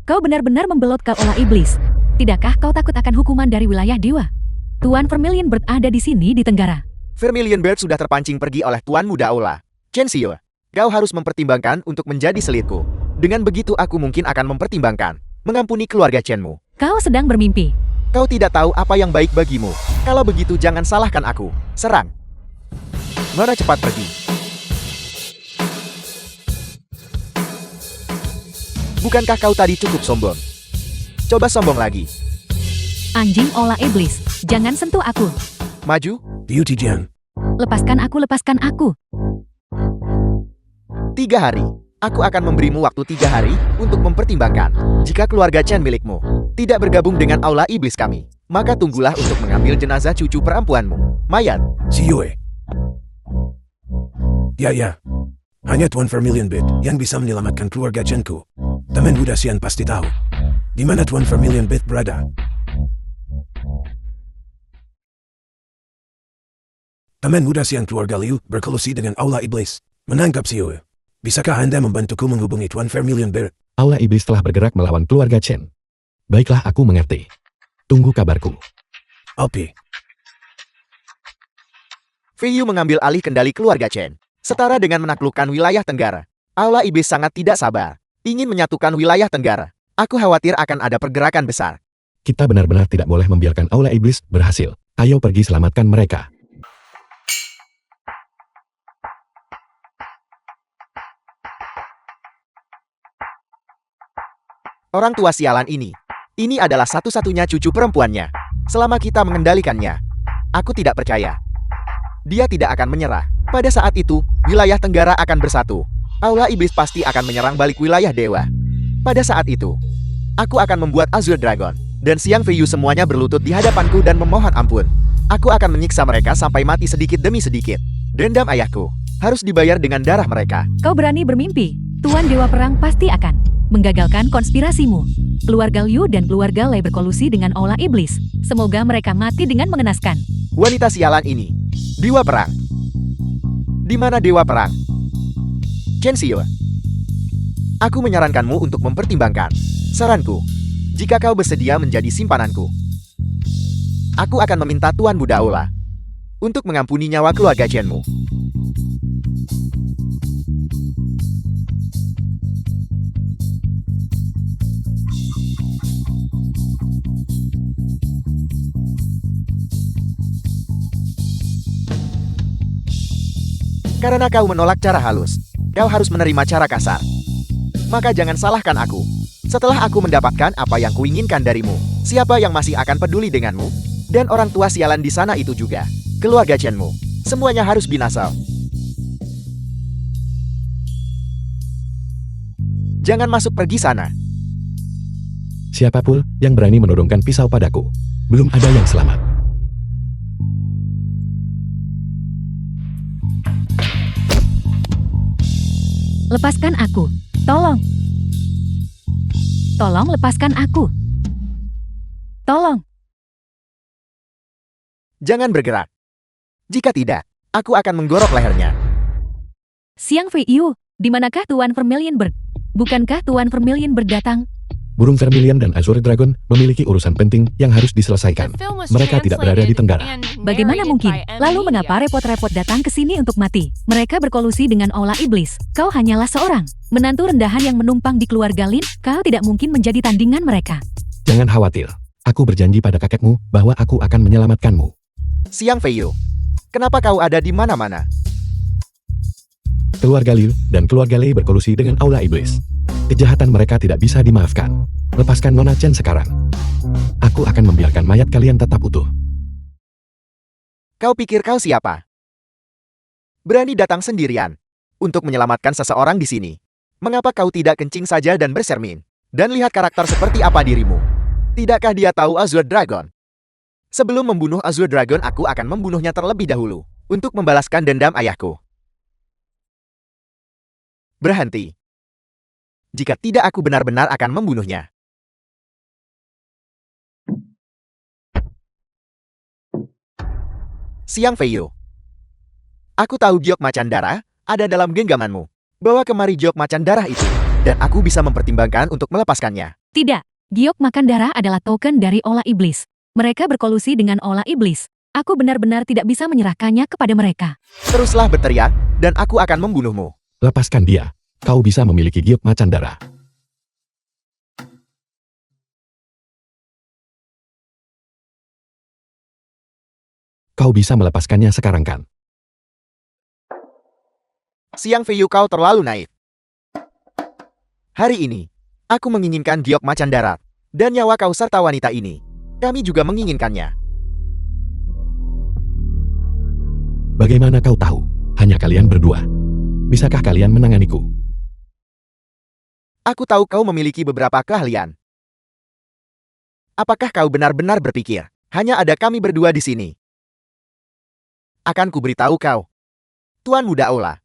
Kau benar-benar membelot ke Aula Iblis. Tidakkah kau takut akan hukuman dari wilayah dewa? Tuan Vermilion Bird ada di sini di Tenggara. Vermilion Bird sudah terpancing pergi oleh Tuan Muda Aula. Chen Xiu, kau harus mempertimbangkan untuk menjadi selitku. Dengan begitu aku mungkin akan mempertimbangkan mengampuni keluarga Chenmu. Kau sedang bermimpi. Kau tidak tahu apa yang baik bagimu. Kalau begitu jangan salahkan aku. Serang. Nona cepat pergi. Bukankah kau tadi cukup sombong? Coba sombong lagi. Anjing olah iblis, jangan sentuh aku. Maju. Beauty Jian. Lepaskan aku, lepaskan aku. 3 hari. Aku akan memberimu waktu 3 hari untuk mempertimbangkan. Jika keluarga Chen milikmu tidak bergabung dengan aula iblis kami, maka tunggulah untuk mengambil jenazah cucu perempuanmu, mayat. Si Yue. Ya. Hanya Tuan Vermilion Bit yang bisa menyelamatkan keluarga Chenku. Teman muda Xian pasti tahu di mana Tuan Vermilion Bit berada. Teman muda Xian keluarga Liu berkolusi dengan aula iblis. Menangkap si Yue. Bisakah Anda membantuku menghubungi Tuan Vermilion Bit? Aula iblis telah bergerak melawan keluarga Chen. Baiklah, aku mengerti. Tunggu kabarku. Alpi. Fei Yu mengambil alih kendali keluarga Chen, setara dengan menaklukkan wilayah Tenggara. Aula iblis sangat tidak sabar, ingin menyatukan wilayah Tenggara. Aku khawatir akan ada pergerakan besar. Kita benar-benar tidak boleh membiarkan aula iblis berhasil. Ayo pergi selamatkan mereka. Orang tua sialan ini adalah satu-satunya cucu perempuannya. Selama kita mengendalikannya, aku tidak percaya. Dia tidak akan menyerah. Pada saat itu, wilayah Tenggara akan bersatu. Aula iblis pasti akan menyerang balik wilayah dewa. Pada saat itu, aku akan membuat Azure Dragon dan Xiang Feiyu semuanya berlutut di hadapanku dan memohon ampun. Aku akan menyiksa mereka sampai mati sedikit demi sedikit. Dendam ayahku harus dibayar dengan darah mereka. Kau berani bermimpi. Tuan Dewa Perang pasti akan menggagalkan konspirasimu. Keluarga Liu dan keluarga Lei berkolusi dengan aula iblis. Semoga mereka mati dengan mengenaskan. Wanita sialan ini, Dewa Perang. Di mana Dewa Perang? Chen Xiu. Aku menyarankanmu untuk mempertimbangkan saranku. Jika kau bersedia menjadi simpananku, aku akan meminta Tuan Buddha Aula untuk mengampuni nyawa keluarga Chenmu. Karena kau menolak cara halus, kau harus menerima cara kasar. Maka jangan salahkan aku. Setelah aku mendapatkan apa yang kuinginkan darimu, siapa yang masih akan peduli denganmu? Dan orang tua sialan di sana itu juga, keluarga Chenmu. Semuanya harus binasa. Jangan masuk pergi sana. Siapa pula yang berani menodongkan pisau padaku? Belum ada yang selamat. Lepaskan aku. Tolong. Tolong lepaskan aku. Tolong. Jangan bergerak. Jika tidak, aku akan menggorok lehernya. Xiang Feiyu, di manakah Tuan Vermilion Bird? Bukankah Tuan Vermilion Bird datang? Burung Vermilion dan Azure Dragon memiliki urusan penting yang harus diselesaikan. Mereka tidak berada di Tenggara. Bagaimana mungkin? Lalu mengapa repot-repot datang ke sini untuk mati? Mereka berkolusi dengan aula iblis. Kau hanyalah seorang menantu rendahan yang menumpang di keluarga Lin. Kau tidak mungkin menjadi tandingan mereka. Jangan khawatir. Aku berjanji pada kakekmu bahwa aku akan menyelamatkanmu. Xiang Feiyu, kenapa kau ada di mana-mana? Keluarga Liu dan keluarga Lei berkolusi dengan aula iblis. Kejahatan mereka tidak bisa dimaafkan. Lepaskan Nona Chen sekarang. Aku akan membiarkan mayat kalian tetap utuh. Kau pikir kau siapa? Berani datang sendirian untuk menyelamatkan seseorang di sini. Mengapa kau tidak kencing saja dan bersermin? Dan lihat karakter seperti apa dirimu. Tidakkah dia tahu Azure Dragon? Sebelum membunuh Azure Dragon, aku akan membunuhnya terlebih dahulu untuk membalaskan dendam ayahku. Berhenti. Jika tidak, aku benar-benar akan membunuhnya. Xiang Feiyu. Aku tahu giok macan darah ada dalam genggamanmu. Bawa kemari giok macan darah itu, dan aku bisa mempertimbangkan untuk melepaskannya. Tidak. Giok makan darah adalah token dari aula iblis. Mereka berkolusi dengan aula iblis. Aku benar-benar tidak bisa menyerahkannya kepada mereka. Teruslah berteriak, dan aku akan membunuhmu. Lepaskan dia. Kau bisa memiliki giok macan darah. Kau bisa melepaskannya sekarang kan? Xiang Feiyu, kau terlalu naif. Hari ini, Aku menginginkan giok macan darat. Dan nyawa kau serta wanita ini. Kami juga menginginkannya. Bagaimana kau tahu? Hanya kalian berdua. Bisakah kalian menanganiku? Aku tahu kau memiliki beberapa keahlian. Apakah kau benar-benar berpikir, hanya ada kami berdua di sini? Akan kuberitahu kau. Tuan Muda Ola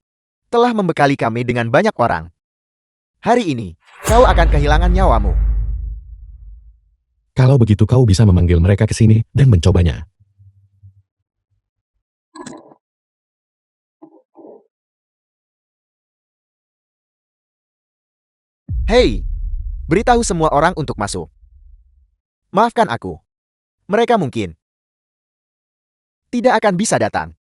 telah membekali kami dengan banyak orang. Hari ini, kau akan kehilangan nyawamu. Kalau begitu kau bisa memanggil mereka ke sini dan mencobanya. Hei, beritahu semua orang untuk masuk. Maafkan aku. Mereka mungkin tidak akan bisa datang.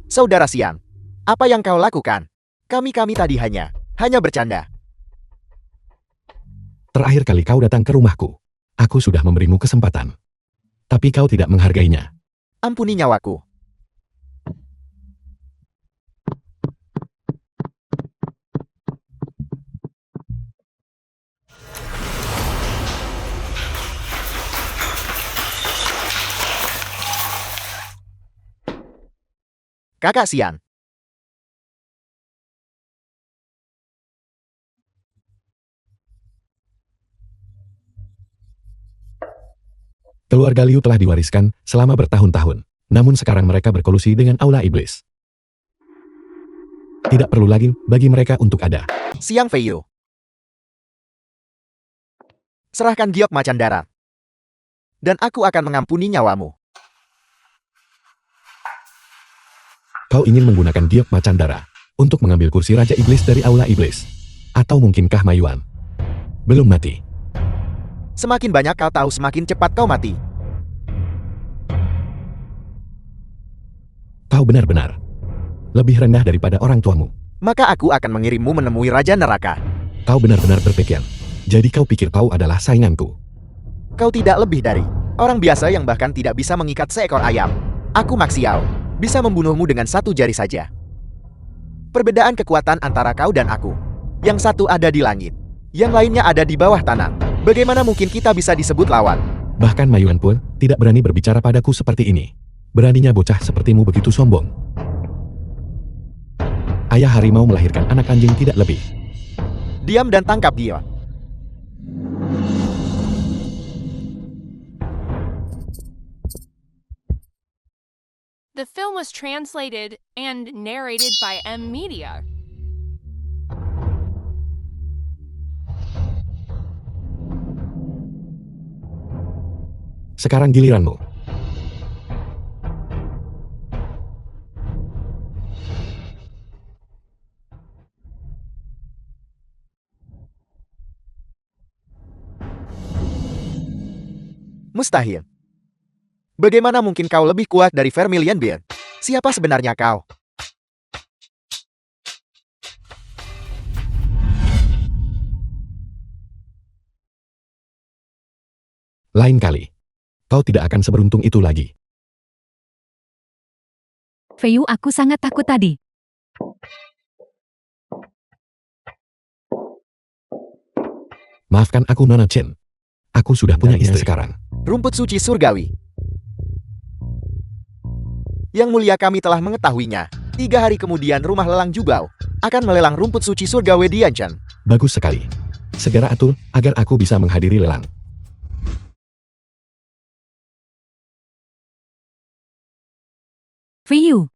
Saudara Siang, apa yang kau lakukan? Kami tadi hanya bercanda. Terakhir kali kau datang ke rumahku, aku sudah memberimu kesempatan. Tapi kau tidak menghargainya. Ampuni nyawaku. Kakak Sian. Keluarga Liu telah diwariskan selama bertahun-tahun. Namun sekarang mereka berkolusi dengan Aula Iblis. Tidak perlu lagi bagi mereka untuk ada. Siang Feiyu. Serahkan giok macan darat. Dan aku akan mengampuni nyawamu. Kau ingin menggunakan giok macan darah untuk mengambil kursi Raja Iblis dari Aula Iblis? Atau mungkinkah Mayuan belum mati? Semakin banyak kau tahu, semakin cepat kau mati. Kau benar-benar lebih rendah daripada orang tuamu. Maka aku akan mengirimmu menemui Raja Neraka. Kau benar-benar berpikir. Jadi kau pikir kau adalah sainganku. Kau tidak lebih dari orang biasa yang bahkan tidak bisa mengikat seekor ayam. Aku Maxiao, bisa membunuhmu dengan satu jari saja. Perbedaan kekuatan antara kau dan aku. Yang satu ada di langit, yang lainnya ada di bawah tanah. Bagaimana mungkin kita bisa disebut lawan? Bahkan Mayuan pun tidak berani berbicara padaku seperti ini. Beraninya bocah sepertimu begitu sombong. Ayah harimau melahirkan anak anjing tidak lebih. Diam dan tangkap dia. The film was translated and narrated by M Media. Sekarang giliranmu. Mustahil. Bagaimana mungkin kau lebih kuat dari Vermilion Beard? Siapa sebenarnya kau? Lain kali, kau tidak akan seberuntung itu lagi. Feiyu, aku sangat takut tadi. Maafkan aku Nona Chen. Aku sudah punya istri sekarang. Rumput suci surgawi. Yang mulia, kami telah mengetahuinya. 3 hari kemudian rumah lelang Jubao akan melelang rumput suci surgawi di Yanchan. Bagus sekali. Segera atur agar aku bisa menghadiri lelang. Feiyu,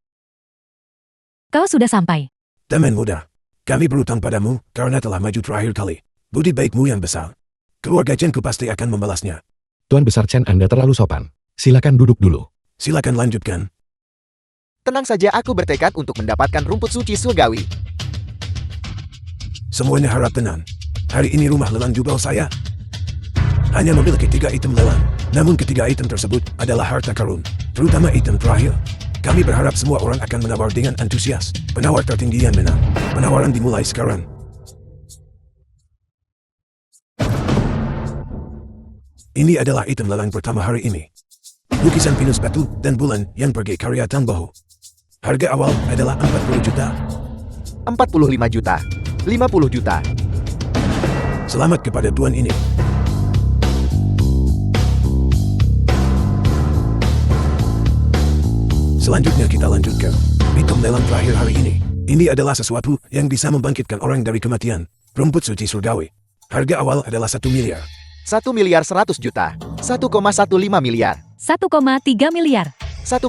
kau sudah sampai. Teman muda, kami berutang padamu karena telah maju terakhir kali. Budi baikmu yang besar. Keluarga Chenku pasti akan membalasnya. Tuan Besar Chen, Anda terlalu sopan. Silakan duduk dulu. Silakan lanjutkan. Tenang saja, aku bertekad untuk mendapatkan rumput suci surgawi. Semuanya harap tenang. Hari ini rumah lelang Jubao saya hanya memiliki 3 item lelang. Namun ketiga item tersebut adalah harta karun, terutama item terakhir. Kami berharap semua orang akan menawar dengan antusias. Penawar tertinggi yang menang. Penawaran dimulai sekarang. Ini adalah item lelang pertama hari ini. Lukisan Venus Batu dan Bulan yang pergi karya Tang Bohu. Harga awal adalah 40 juta. 45 juta. 50 juta. Selamat kepada tuan ini. Selanjutnya kita lanjutkan hitung lelang terakhir hari ini. Ini adalah sesuatu yang bisa membangkitkan orang dari kematian. Rumput suci surgawi. Harga awal adalah 1 miliar. 1 miliar 100 juta. 1,15 miliar. 1,3 miliar. 1,4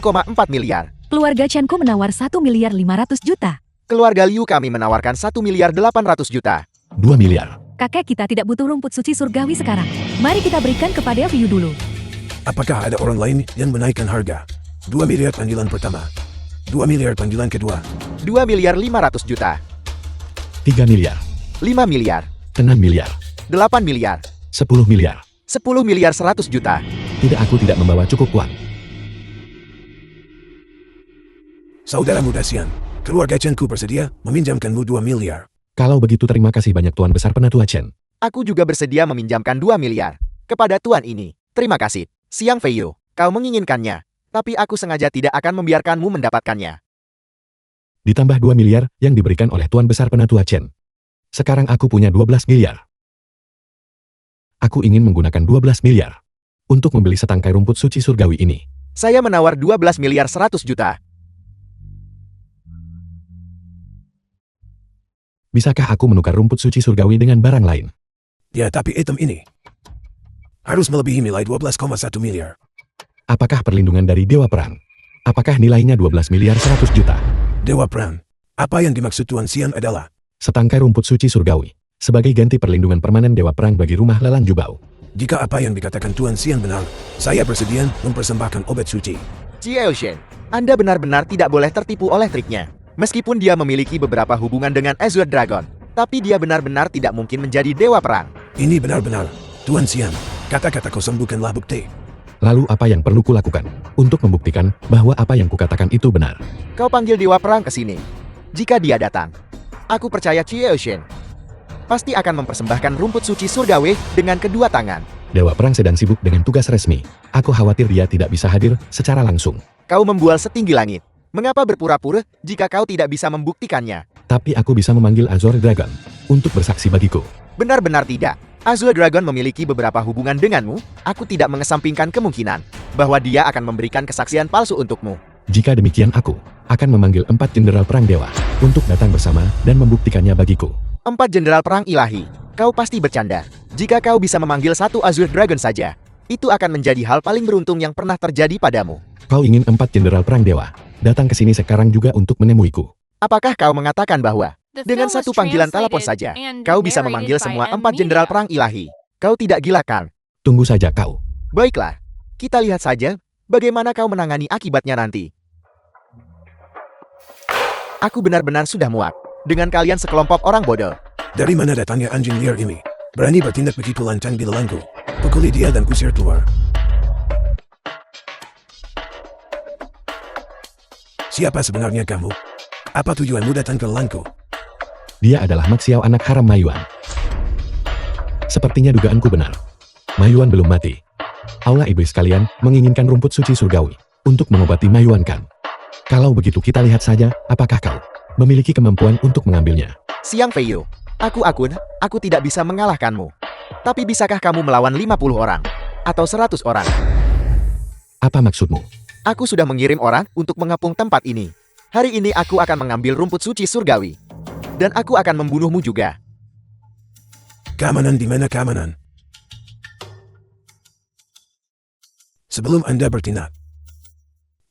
miliar. Keluarga Chenku menawar 1 miliar 500 juta. Keluarga Liu kami menawarkan 1 miliar 800 juta. 2 miliar. Kakek kita tidak butuh rumput suci surgawi sekarang. Mari kita berikan kepada View dulu. Apakah ada orang lain yang menaikkan harga? 2 miliar panggilan pertama. 2 miliar panggilan kedua. 2 miliar 500 juta. 3 miliar. 5 miliar. 6 miliar. 8 miliar. 10 miliar. 10 miliar 100 juta. Tidak, aku tidak membawa cukup uang. Saudara muda Xian, keluarga Chenku bersedia meminjamkanmu 2 miliar. Kalau begitu terima kasih banyak Tuan Besar Penatua Chen. Aku juga bersedia meminjamkan 2 miliar. Kepada tuan ini. Terima kasih. Xiang Feiyu, kau menginginkannya. Tapi aku sengaja tidak akan membiarkanmu mendapatkannya. Ditambah 2 miliar yang diberikan oleh Tuan Besar Penatua Chen. Sekarang aku punya 12 miliar. Aku ingin menggunakan 12 miliar untuk membeli setangkai rumput suci surgawi ini. Saya menawar 12 miliar 100 juta. Bisakah aku menukar rumput suci surgawi dengan barang lain? Ya, tapi item ini harus melebihi nilai 12,1 miliar. Apakah perlindungan dari Dewa Perang? Apakah nilainya 12 miliar 100 juta? Dewa Perang. Apa yang dimaksud Tuan Xian adalah Setangkai rumput suci surgawi sebagai ganti perlindungan permanen Dewa Perang bagi rumah lelang Jubao. jika apa yang dikatakan Tuan Xian benar, saya bersedia mempersembahkan obat suci. Jiaoshen, Anda benar-benar tidak boleh tertipu oleh triknya. Meskipun dia memiliki beberapa hubungan dengan Azure Dragon, tapi dia benar-benar tidak mungkin menjadi dewa perang. Ini benar-benar, Tuan Xian, kata-kata kosong bukanlah bukti. Lalu apa yang perlu kulakukan untuk membuktikan bahwa apa yang kukatakan itu benar? Kau panggil dewa perang ke sini. Jika dia datang, aku percaya Jiaoshen pasti akan mempersembahkan rumput suci surgawi dengan kedua tangan. Dewa Perang sedang sibuk dengan tugas resmi. Aku khawatir dia tidak bisa hadir secara langsung. Kau membual setinggi langit. Mengapa berpura-pura jika kau tidak bisa membuktikannya? Tapi aku bisa memanggil Azure Dragon untuk bersaksi bagiku. Benar-benar tidak. Azure Dragon memiliki beberapa hubungan denganmu. Aku tidak mengesampingkan kemungkinan bahwa dia akan memberikan kesaksian palsu untukmu. Jika demikian aku akan memanggil 4 jenderal perang dewa untuk datang bersama dan membuktikannya bagiku. 4 jenderal perang ilahi. Kau pasti bercanda. Jika kau bisa memanggil 1 Azure Dragon saja, itu akan menjadi hal paling beruntung yang pernah terjadi padamu. Kau ingin 4 jenderal perang dewa datang ke sini sekarang juga untuk menemuiku. Apakah kau mengatakan bahwa The dengan film was 1 panggilan telepon translated saja, and kau bisa narrated memanggil by semua M. 4 jenderal Media? perang ilahi? Kau tidak gila kan? Tunggu saja kau. Baiklah, kita lihat saja bagaimana kau menangani akibatnya nanti. Aku benar-benar sudah muak dengan kalian sekelompok orang bodoh. Dari mana datangnya anjing liar ini? Berani bertindak begitu lancang di lelangku. Pukuli dia dan usir keluar. Siapa sebenarnya kamu? Apa tujuanmu datang ke lelangku? Dia adalah Maxiao anak haram Mayuan. Sepertinya dugaanku benar. Mayuan belum mati. Aula iblis kalian menginginkan rumput suci surgawi untuk mengobati Mayuan kan? Kalau begitu kita lihat saja apakah kau memiliki kemampuan untuk mengambilnya. Xiang Feiyu, aku tidak bisa mengalahkanmu. Tapi bisakah kamu melawan 50 orang? Atau 100 orang? Apa maksudmu? Aku sudah mengirim orang untuk mengepung tempat ini. Hari ini aku akan mengambil rumput suci surgawi. Dan aku akan membunuhmu juga. Keamanan di mana keamanan? Sebelum Anda bertindak,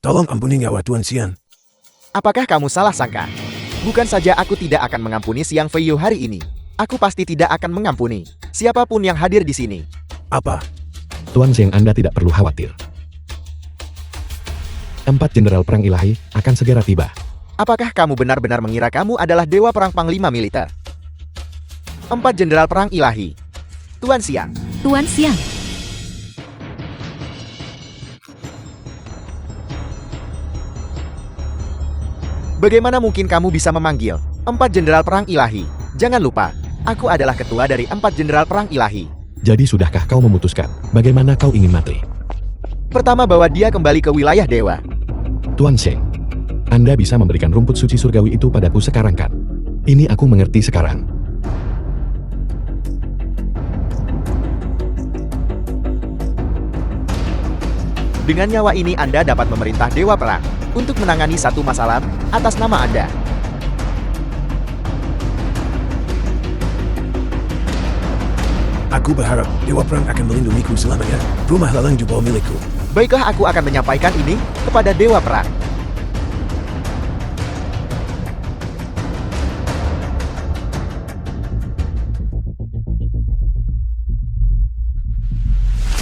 tolong ampuni nyawa Tuan Xian. Apakah kamu salah sangka? Bukan saja aku tidak akan mengampuni Xiang Feiyu hari ini. Aku pasti tidak akan mengampuni siapapun yang hadir di sini. Apa? Tuan Zheng, Anda tidak perlu khawatir. 4 jenderal perang ilahi akan segera tiba. Apakah kamu benar-benar mengira kamu adalah dewa perang panglima militer? 4 jenderal perang ilahi. Tuan Xiang. Tuan Xiang, Bagaimana mungkin kamu bisa memanggil 4 jenderal perang ilahi? Jangan lupa, aku adalah ketua dari 4 jenderal perang ilahi. Jadi sudahkah kau memutuskan bagaimana kau ingin mati? Pertama, bawa dia kembali ke wilayah dewa. Tuan Zheng, Anda bisa memberikan rumput suci surgawi itu padaku sekarang kan? Ini aku mengerti sekarang. Dengan nyawa ini Anda dapat memerintah Dewa Perang untuk menangani satu masalah atas nama Anda. Aku berharap Dewa Perang akan melindungiku selamanya. Rumah Lalang Jubal milikku. Baiklah, aku akan menyampaikan ini kepada Dewa Perang.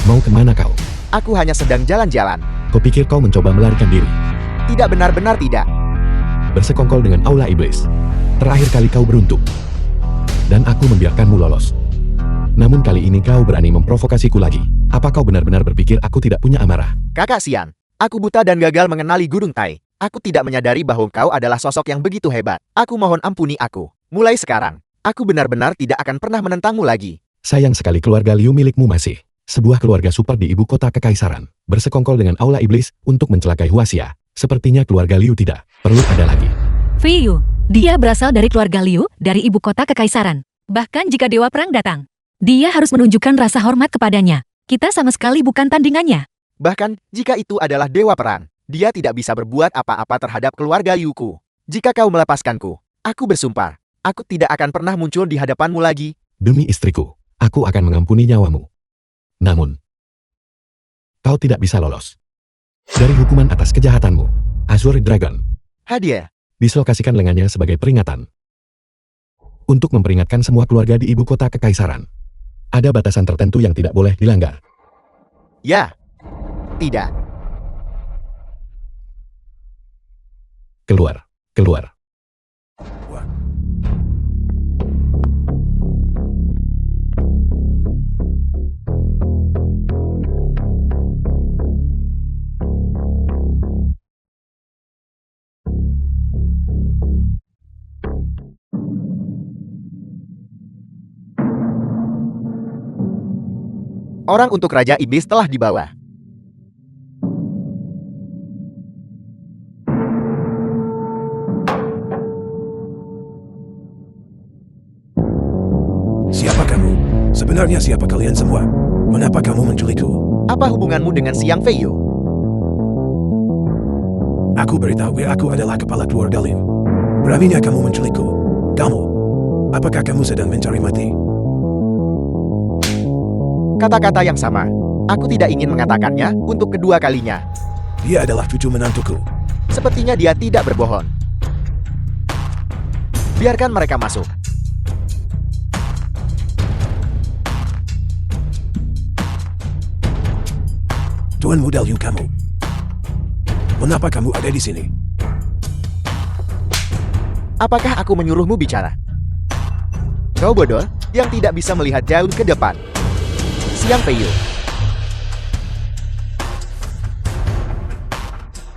Mau kemana kau? Aku hanya sedang jalan-jalan. Kau pikir kau mencoba melarikan diri? Tidak, benar-benar tidak. Bersekongkol dengan aula iblis. Terakhir kali kau beruntung. Dan aku membiarkanmu lolos. Namun kali ini kau berani memprovokasiku lagi. Apa kau benar-benar berpikir aku tidak punya amarah? Kakak Xian, aku buta dan gagal mengenali Gurung Tai. Aku tidak menyadari bahwa kau adalah sosok yang begitu hebat. Aku mohon ampuni aku. Mulai sekarang, aku benar-benar tidak akan pernah menentangmu lagi. Sayang sekali keluarga Liu milikmu masih sebuah keluarga super di ibu kota kekaisaran. Bersekongkol dengan aula iblis untuk mencelakai Huaxia. Sepertinya keluarga Liu tidak perlu ada lagi. Fei Yu, dia berasal dari keluarga Liu, dari ibu kota kekaisaran. Bahkan jika Dewa Perang datang, dia harus menunjukkan rasa hormat kepadanya. Kita sama sekali bukan tandingannya. Bahkan, jika itu adalah Dewa Perang, dia tidak bisa berbuat apa-apa terhadap keluarga Liuku. Jika kau melepaskanku, aku bersumpah, aku tidak akan pernah muncul di hadapanmu lagi. Demi istriku, aku akan mengampuni nyawamu. Namun, kau tidak bisa lolos dari hukuman atas kejahatanmu. Azure Dragon Hadiah. dislokasikan lengannya sebagai peringatan. Untuk memperingatkan semua keluarga di ibu kota kekaisaran. Ada batasan tertentu yang tidak boleh dilanggar. Ya. Tidak. Keluar, keluar. Orang untuk Raja Iblis telah dibawa. Siapa kamu? Sebenarnya siapa kalian semua? Mengapa kamu menculikku? Apa hubunganmu dengan Xiang Feiyu? Aku beritahu aku adalah kepala keluarga Lin. Beraninya kamu menculikku? Kamu? Apakah kamu sedang mencari mati? Kata-kata yang sama. Aku tidak ingin mengatakannya untuk kedua kalinya. Dia adalah cucu menantuku. Sepertinya dia tidak berbohong. Biarkan mereka masuk. Tuan Muda Liu kamu. Mengapa kamu ada di sini? Apakah aku menyuruhmu bicara? Kau bodoh yang tidak bisa melihat jauh ke depan. Xiang Feiyu.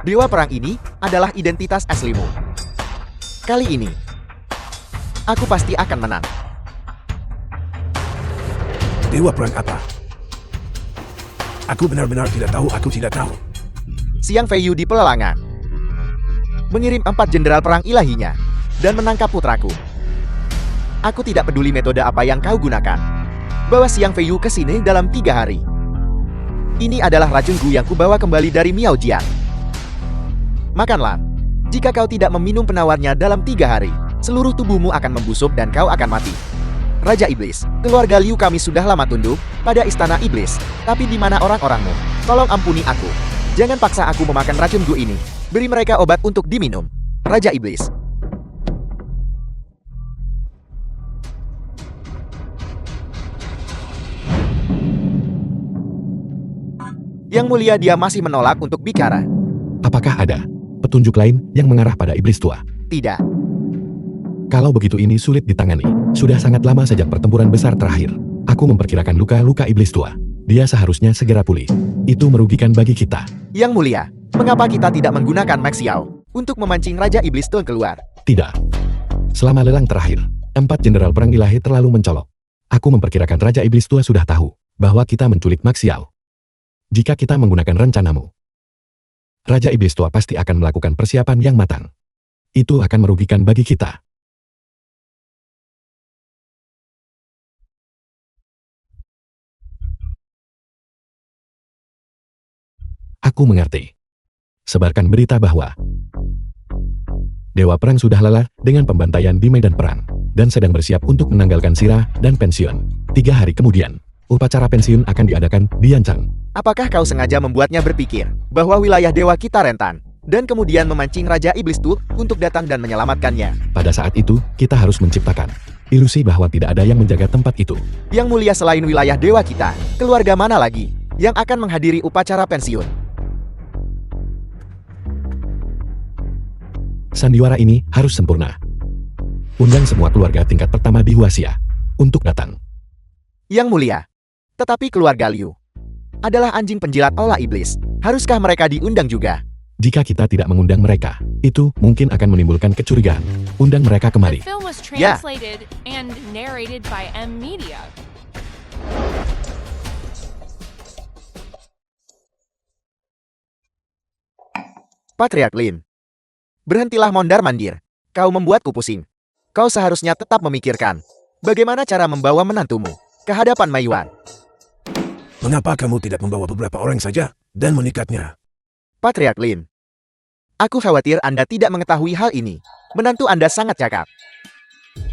Dewa Perang ini adalah identitas aslimu. Kali ini, aku pasti akan menang. Dewa Perang apa? Aku benar-benar tidak tahu, aku tidak tahu. Xiang Feiyu di pelelangan. Mengirim 4 jenderal perang ilahinya dan menangkap putraku. Aku tidak peduli metode apa yang kau gunakan. Bawa Xiang Feiyu ke sini dalam 3 hari. Ini adalah racun Gu yang kubawa kembali dari Miao Jian. Makanlah. Jika kau tidak meminum penawarnya dalam 3 hari, seluruh tubuhmu akan membusuk dan kau akan mati. Raja Iblis, keluarga Liu kami sudah lama tunduk pada istana Iblis. Tapi di mana orang-orangmu? Tolong ampuni aku. Jangan paksa aku memakan racun Gu ini. Beri mereka obat untuk diminum. Raja Iblis. Yang mulia, dia masih menolak untuk bicara. Apakah ada petunjuk lain yang mengarah pada iblis tua? Tidak. Kalau begitu ini sulit ditangani. Sudah sangat lama sejak pertempuran besar terakhir. Aku memperkirakan luka-luka iblis tua. Dia seharusnya segera pulih. Itu merugikan bagi kita. Yang mulia, mengapa kita tidak menggunakan Max Yao untuk memancing Raja Iblis Tuan keluar? Tidak. Selama lelang terakhir, 4 jenderal perang ilahi terlalu mencolok. Aku memperkirakan Raja Iblis tua sudah tahu bahwa kita menculik Max Yao. Jika kita menggunakan rencanamu, Raja Iblis tua pasti akan melakukan persiapan yang matang. Itu akan merugikan bagi kita. Aku mengerti. Sebarkan berita bahwa Dewa Perang sudah lelah dengan pembantaian di medan perang dan sedang bersiap untuk menanggalkan sirah dan pensiun. 3 hari kemudian, upacara pensiun akan diadakan di Yancang. Apakah kau sengaja membuatnya berpikir bahwa wilayah dewa kita rentan, dan kemudian memancing Raja Iblis itu untuk datang dan menyelamatkannya? Pada saat itu, kita harus menciptakan ilusi bahwa tidak ada yang menjaga tempat itu. Yang mulia, selain wilayah dewa kita, keluarga mana lagi yang akan menghadiri upacara pensiun? Sandiwara ini harus sempurna. Undang semua keluarga tingkat pertama di Huaxia untuk datang. Yang mulia, tetapi keluarga Liu adalah anjing penjilat aula iblis. Haruskah mereka diundang juga? Jika kita tidak mengundang mereka, itu mungkin akan menimbulkan kecurigaan. Undang mereka The kemari. film was Yeah. translated and narrated by M Media. Patriark Lin, berhentilah mondar-mandir. Kau membuatku pusing. Kau seharusnya tetap memikirkan bagaimana cara membawa menantumu ke hadapan Maiyuan. Mengapa kamu tidak membawa beberapa orang saja dan menikatnya? Patriark Lin, aku khawatir Anda tidak mengetahui hal ini. Menantu Anda sangat cakap.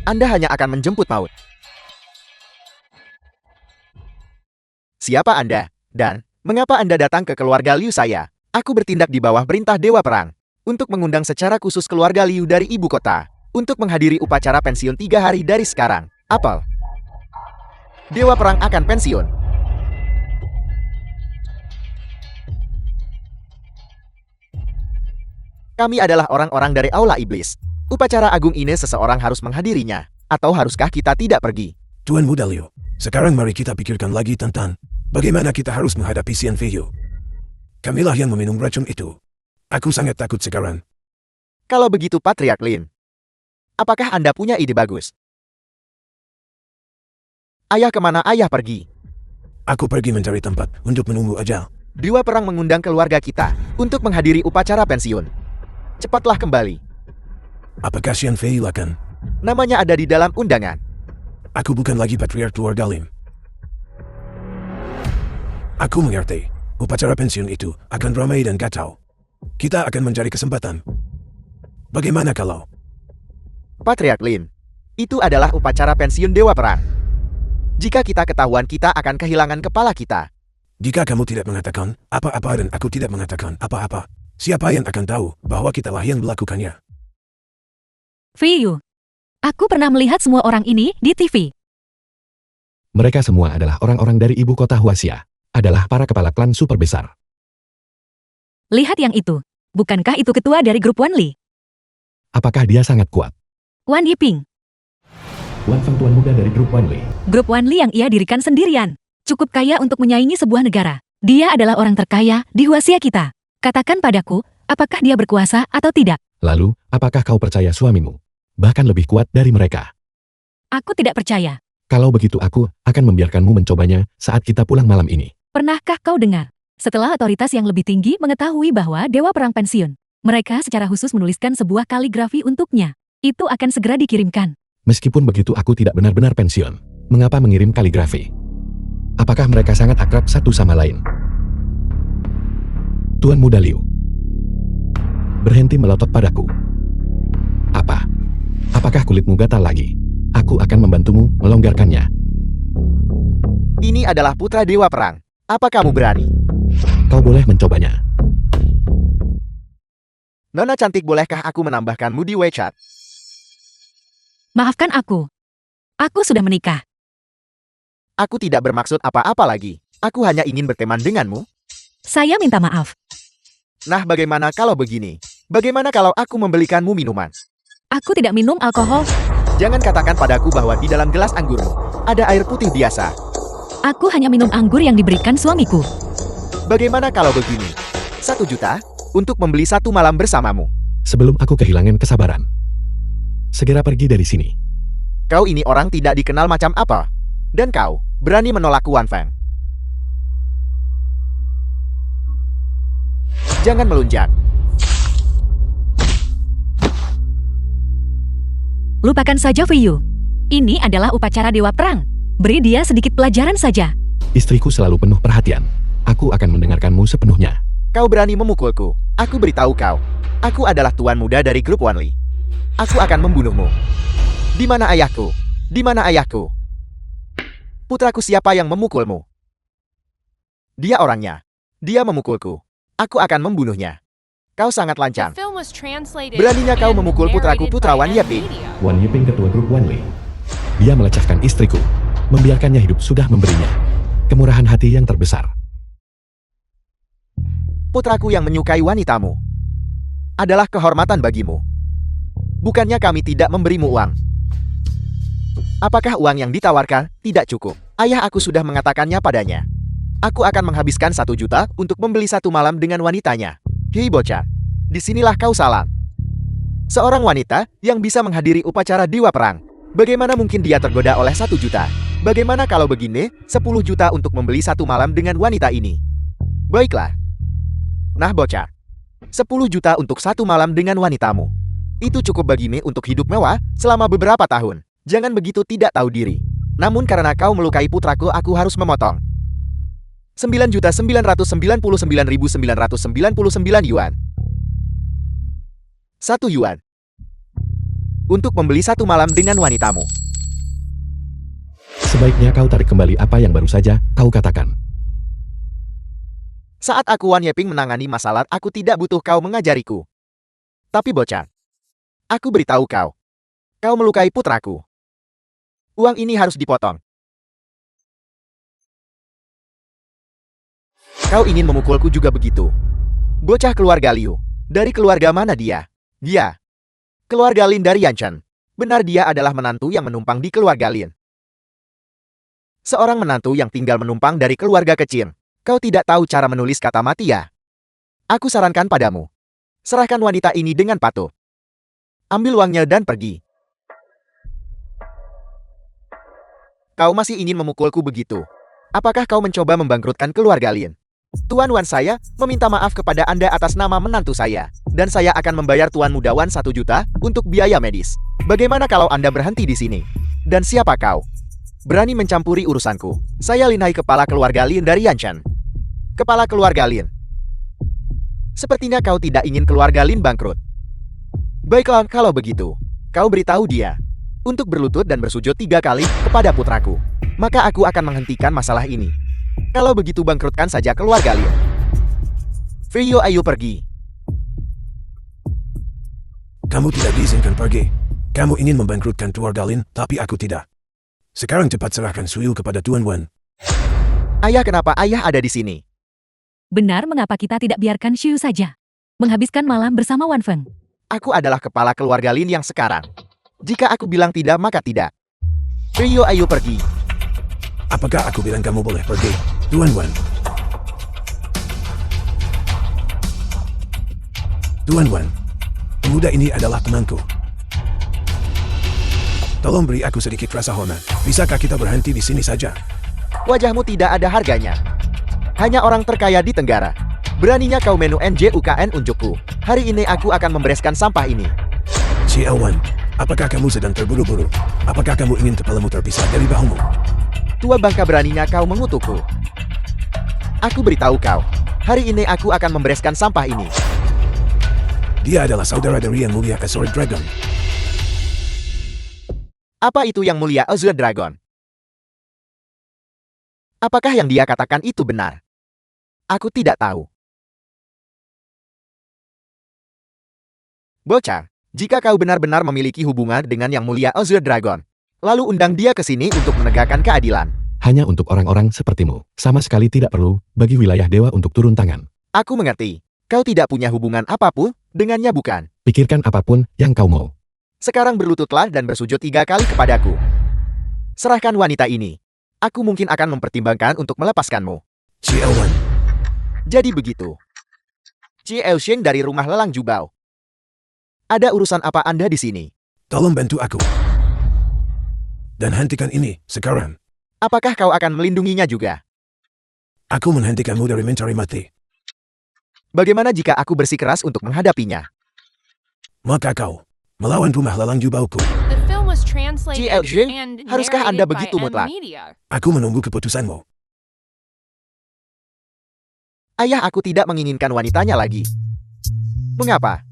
Anda hanya akan menjemput maut. Siapa Anda? Dan mengapa Anda datang ke keluarga Liu saya? Aku bertindak di bawah perintah Dewa Perang untuk mengundang secara khusus keluarga Liu dari ibu kota untuk menghadiri upacara pensiun 3 hari dari sekarang. Apel. Dewa Perang akan pensiun. Kami adalah orang-orang dari Aula Iblis. Upacara agung ini seseorang harus menghadirinya. Atau haruskah kita tidak pergi? Tuan Muda Liu, sekarang mari kita pikirkan lagi tentang bagaimana kita harus menghadapi Xian Feiyu. Kamilah yang meminum racun itu. Aku sangat takut sekarang. Kalau begitu Patriark Lin, apakah Anda punya ide bagus? Ayah kemana ayah pergi? Aku pergi mencari tempat untuk menunggu ajal. Dewa Perang mengundang keluarga kita untuk menghadiri upacara pensiun. Cepatlah kembali. Apakah Xian Feiyu akan? Namanya ada di dalam undangan. Aku bukan lagi patriark keluarga Lim. Aku mengerti. Upacara pensiun itu akan ramai dan kacau. Kita akan mencari kesempatan. Bagaimana kalau? Patriark Lin, itu adalah upacara pensiun Dewa Perang. Jika kita ketahuan, kita akan kehilangan kepala kita. Jika kamu tidak mengatakan apa-apa dan aku tidak mengatakan apa-apa, siapa yang akan tahu bahwa kitalah yang melakukannya? Feiyu, aku pernah melihat semua orang ini di TV. Mereka semua adalah orang-orang dari ibu kota Huaxia. Adalah para kepala klan super besar. Lihat yang itu. Bukankah itu ketua dari grup Wan Li? Apakah dia sangat kuat? Wan Yiping. Wan Feng, tuan muda dari grup Wan Li. Grup Wan Li yang ia dirikan sendirian. Cukup kaya untuk menyaingi sebuah negara. Dia adalah orang terkaya di Huaxia kita. Katakan padaku, apakah dia berkuasa atau tidak? Lalu, apakah kau percaya suamimu? Bahkan lebih kuat dari mereka. Aku tidak percaya. Kalau begitu aku akan membiarkanmu mencobanya saat kita pulang malam ini. Pernahkah kau dengar? Setelah otoritas yang lebih tinggi mengetahui bahwa Dewa Perang pensiun, mereka secara khusus menuliskan sebuah kaligrafi untuknya. Itu akan segera dikirimkan. Meskipun begitu aku tidak benar-benar pensiun. Mengapa mengirim kaligrafi? Apakah mereka sangat akrab satu sama lain? Tuan Muda Liu, berhenti melotot padaku. Apa? Apakah kulitmu gatal lagi? Aku akan membantumu melonggarkannya. Ini adalah putra Dewa Perang. Apa kamu berani? Kau boleh mencobanya. Nona cantik, bolehkah aku menambahkanmu di WeChat? Maafkan aku. Aku sudah menikah. Aku tidak bermaksud apa-apa lagi. Aku hanya ingin berteman denganmu. Saya minta maaf. Nah, bagaimana kalau begini? Bagaimana kalau aku membelikanmu minuman? Aku tidak minum alkohol. Jangan katakan padaku bahwa di dalam gelas anggurmu ada air putih biasa. Aku hanya minum anggur yang diberikan suamiku. Bagaimana kalau begini? 1 juta untuk membeli 1 malam bersamamu. Sebelum aku kehilangan kesabaran. Segera pergi dari sini. Kau ini orang tidak dikenal macam apa? Dan kau berani menolakku, Wan Feng. Jangan melunjak. Lupakan saja Feiyu. Ini adalah upacara Dewa Perang. Beri dia sedikit pelajaran saja. Istriku selalu penuh perhatian. Aku akan mendengarkanmu sepenuhnya. Kau berani memukulku. Aku beritahu kau. Aku adalah tuan muda dari grup Wanli. Aku akan membunuhmu. Di mana ayahku? Di mana ayahku? Putraku siapa yang memukulmu? Dia orangnya. Dia memukulku. Aku akan membunuhnya. Kau sangat The lancang. film was translated Beraninya kau and memukul putraku, narrated putra by Wan M Yeping. Media. Wan Yiping ketua grup Wanli. Dia melecehkan istriku. Membiarkannya hidup sudah memberinya kemurahan hati yang terbesar. Putraku yang menyukai wanitamu adalah kehormatan bagimu. Bukannya kami tidak memberimu uang. Apakah uang yang ditawarkan tidak cukup? Ayah aku sudah mengatakannya padanya. Aku akan menghabiskan 1 juta untuk membeli 1 malam dengan wanitanya. Hei bocah, disinilah kau salah. Seorang wanita yang bisa menghadiri upacara Dewa Perang. Bagaimana mungkin dia tergoda oleh 1 juta? Bagaimana kalau begini, 10 juta untuk membeli 1 malam dengan wanita ini? Baiklah. Nah bocah, 10 juta untuk 1 malam dengan wanitamu. Itu cukup bagimu untuk hidup mewah selama beberapa tahun. Jangan begitu tidak tahu diri. Namun karena kau melukai putraku, aku harus memotong 9.999.999 yuan. 1 yuan. Untuk membeli 1 malam dengan wanitamu. Sebaiknya kau tarik kembali apa yang baru saja kau katakan. Saat aku Wan Yeping menangani masalah, aku tidak butuh kau mengajariku. Tapi bocah, aku beritahu kau. Kau melukai putraku. Uang ini harus dipotong. Kau ingin memukulku juga begitu. Bocah keluarga Liu. Dari keluarga mana dia? Dia. Keluarga Lin dari Yanchen. Benar dia adalah menantu yang menumpang di keluarga Lin. Seorang menantu yang tinggal menumpang dari keluarga kecil. Kau tidak tahu cara menulis kata mati ya? Aku sarankan padamu. Serahkan wanita ini dengan patuh. Ambil uangnya dan pergi. Kau masih ingin memukulku begitu? Apakah kau mencoba membangkrutkan keluarga Lin? Tuan Wan saya meminta maaf kepada Anda atas nama menantu saya. Dan saya akan membayar Tuan Muda Wan 1 juta untuk biaya medis. Bagaimana kalau Anda berhenti di sini? Dan siapa kau? Berani mencampuri urusanku. Saya Lin Hai, kepala keluarga Lin dari Yanchen. Kepala keluarga Lin. Sepertinya kau tidak ingin keluarga Lin bangkrut. Baiklah, kalau begitu, kau beritahu dia untuk berlutut dan bersujud 3 kali kepada putraku. Maka aku akan menghentikan masalah ini. Kalau begitu bangkrutkan saja keluarga Lin. Feiyu, ayo pergi. Kamu tidak diizinkan pergi. Kamu ingin membangkrutkan keluarga Lin, tapi aku tidak. Sekarang cepat serahkan Suyu kepada Tuan Wan. Ayah, kenapa ayah ada di sini? Benar, mengapa kita tidak biarkan Xiu saja menghabiskan malam bersama Wan Feng? Aku adalah kepala keluarga Lin yang sekarang. Jika aku bilang tidak, maka tidak. Feiyu, ayo pergi. Apakah aku bilang kamu boleh pergi, Tuan Wan? Tuan Wan, pemuda ini adalah temanku. Tolong beri aku sedikit rasa hormat. Bisakah kita berhenti di sini saja? Wajahmu tidak ada harganya. Hanya orang terkaya di Tenggara. Beraninya kau menu NJUKN unjukku. Hari ini aku akan membereskan sampah ini. Xiao Wan, apakah kamu sedang terburu-buru? Apakah kamu ingin kepalamu terpisah dari bahumu? Tua bangka, beraninya kau mengutukku. Aku beritahu kau. Hari ini aku akan membereskan sampah ini. Dia adalah saudara dari Yang Mulia Azure Dragon. Apa itu Yang Mulia Azure Dragon? Apakah yang dia katakan itu benar? Aku tidak tahu. Bocah, jika kau benar-benar memiliki hubungan dengan Yang Mulia Azure Dragon, lalu undang dia ke sini untuk menegakkan keadilan. Hanya untuk orang-orang sepertimu. Sama sekali tidak perlu bagi wilayah dewa untuk turun tangan. Aku mengerti. Kau tidak punya hubungan apapun dengannya, bukan? Pikirkan apapun yang kau mau. Sekarang berlututlah dan bersujud 3 kali kepadaku. Serahkan wanita ini. Aku mungkin akan mempertimbangkan untuk melepaskanmu. Xiao Wan, Jadi begitu. Cie Elsheng dari rumah lelang Jubao. Ada urusan apa Anda di sini? tolong bantu aku. Dan hentikan ini, sekarang. Apakah kau akan melindunginya juga? Aku menghentikanmu dari mencari mati. Bagaimana jika aku bersikeras untuk menghadapinya? Maka kau melawan rumah lalang jubauku. The film was translated GLG, and haruskah Anda narrated by begitu M mutlak? Media. Aku menunggu keputusanmu. Ayah aku tidak menginginkan wanitanya lagi. Mengapa?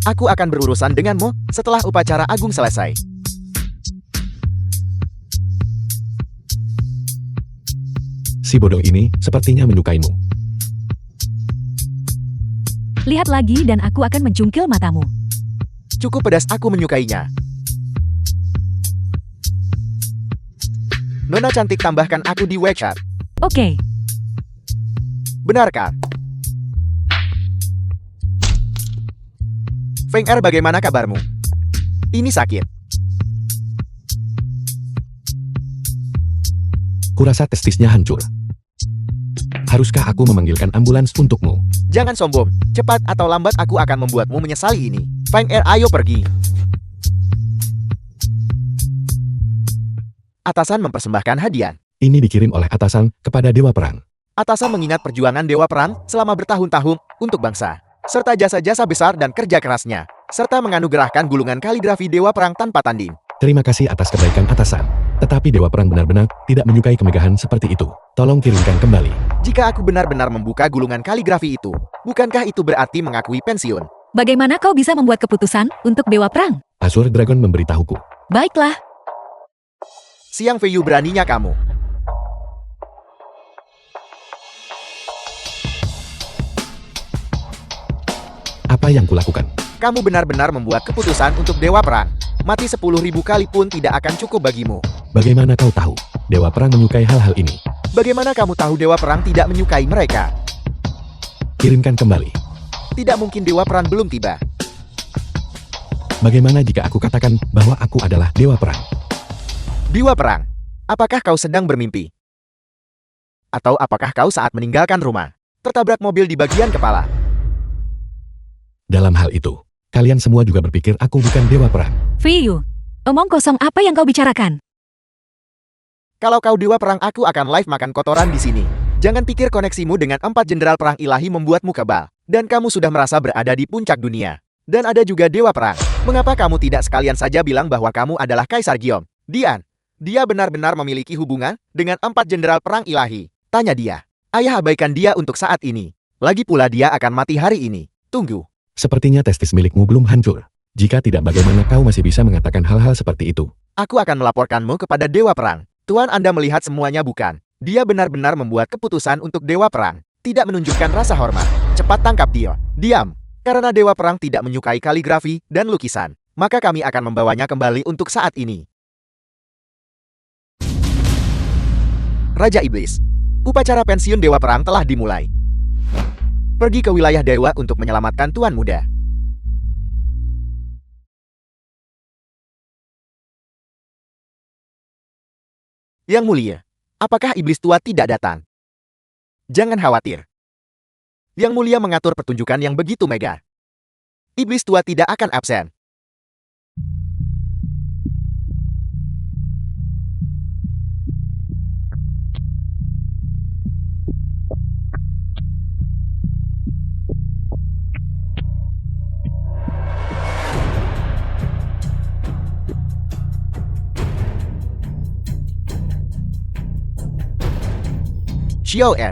Aku akan berurusan denganmu setelah upacara agung selesai. Si bodoh ini sepertinya menyukaimu. Lihat lagi dan aku akan mencungkil matamu. Cukup pedas, aku menyukainya. Nona cantik, tambahkan aku di WeChat. Oke, Benarkah? Feng Er, bagaimana kabarmu? Ini sakit. Kurasa testisnya hancur. Haruskah aku memanggilkan ambulans untukmu? Jangan sombong. Cepat atau lambat aku akan membuatmu menyesali ini. Feng Er, ayo pergi. Atasan mempersembahkan hadiah. Ini dikirim oleh atasan kepada Dewa Perang. Atasan mengingat perjuangan Dewa Perang selama bertahun-tahun untuk bangsa, serta jasa-jasa besar dan kerja kerasnya, serta menganugerahkan gulungan kaligrafi Dewa Perang tanpa tanding. Terima kasih atas kebaikan atasan. Tetapi Dewa Perang benar-benar tidak menyukai kemegahan seperti itu. Tolong kirimkan kembali. Jika aku benar-benar membuka gulungan kaligrafi itu, bukankah itu berarti mengakui pensiun? bagaimana kau bisa membuat keputusan untuk Dewa Perang? Azure Dragon memberitahuku. Baiklah, Siang Feiyu, beraninya kamu. Apa yang kulakukan? Kamu benar-benar membuat keputusan untuk Dewa Perang. Mati 10.000 kali pun tidak akan cukup bagimu. Bagaimana kau tahu? Dewa Perang menyukai hal-hal ini. Bagaimana kamu tahu Dewa Perang tidak menyukai mereka? Kirimkan kembali. Tidak mungkin Dewa Perang belum tiba. Bagaimana jika aku katakan bahwa aku adalah Dewa Perang? Dewa Perang, apakah kau sedang bermimpi? Atau apakah kau saat meninggalkan rumah, tertabrak mobil di bagian kepala? Dalam hal itu, kalian semua juga berpikir aku bukan Dewa Perang. Fiyu, omong kosong apa yang kau bicarakan? Kalau kau Dewa Perang, aku akan live makan kotoran di sini. Jangan pikir koneksimu dengan 4 jenderal perang ilahi membuatmu kebal. Dan kamu sudah merasa berada di puncak dunia. Dan ada juga Dewa Perang. Mengapa kamu tidak sekalian saja bilang bahwa kamu adalah Kaisar Giom? Dian, dia benar-benar memiliki hubungan dengan 4 jenderal perang ilahi. Tanya dia. Ayah abaikan dia untuk saat ini. Lagi pula dia akan mati hari ini. Tunggu. Sepertinya testis milikmu belum hancur. Jika tidak, bagaimana kau masih bisa mengatakan hal-hal seperti itu? Aku akan melaporkanmu kepada Dewa Perang. Tuan, Anda melihat semuanya bukan? Dia benar-benar membuat keputusan untuk Dewa Perang. Tidak menunjukkan rasa hormat. Cepat tangkap dia. Diam. Karena Dewa Perang tidak menyukai kaligrafi dan lukisan, maka kami akan membawanya kembali untuk saat ini. Raja Iblis. Upacara pensiun Dewa Perang telah dimulai. Pergi ke wilayah Dewa untuk menyelamatkan Tuan Muda. Yang Mulia, apakah Iblis Tua tidak datang? Jangan khawatir. Yang Mulia mengatur pertunjukan yang begitu megah. Iblis Tua tidak akan absen. Xiao Er.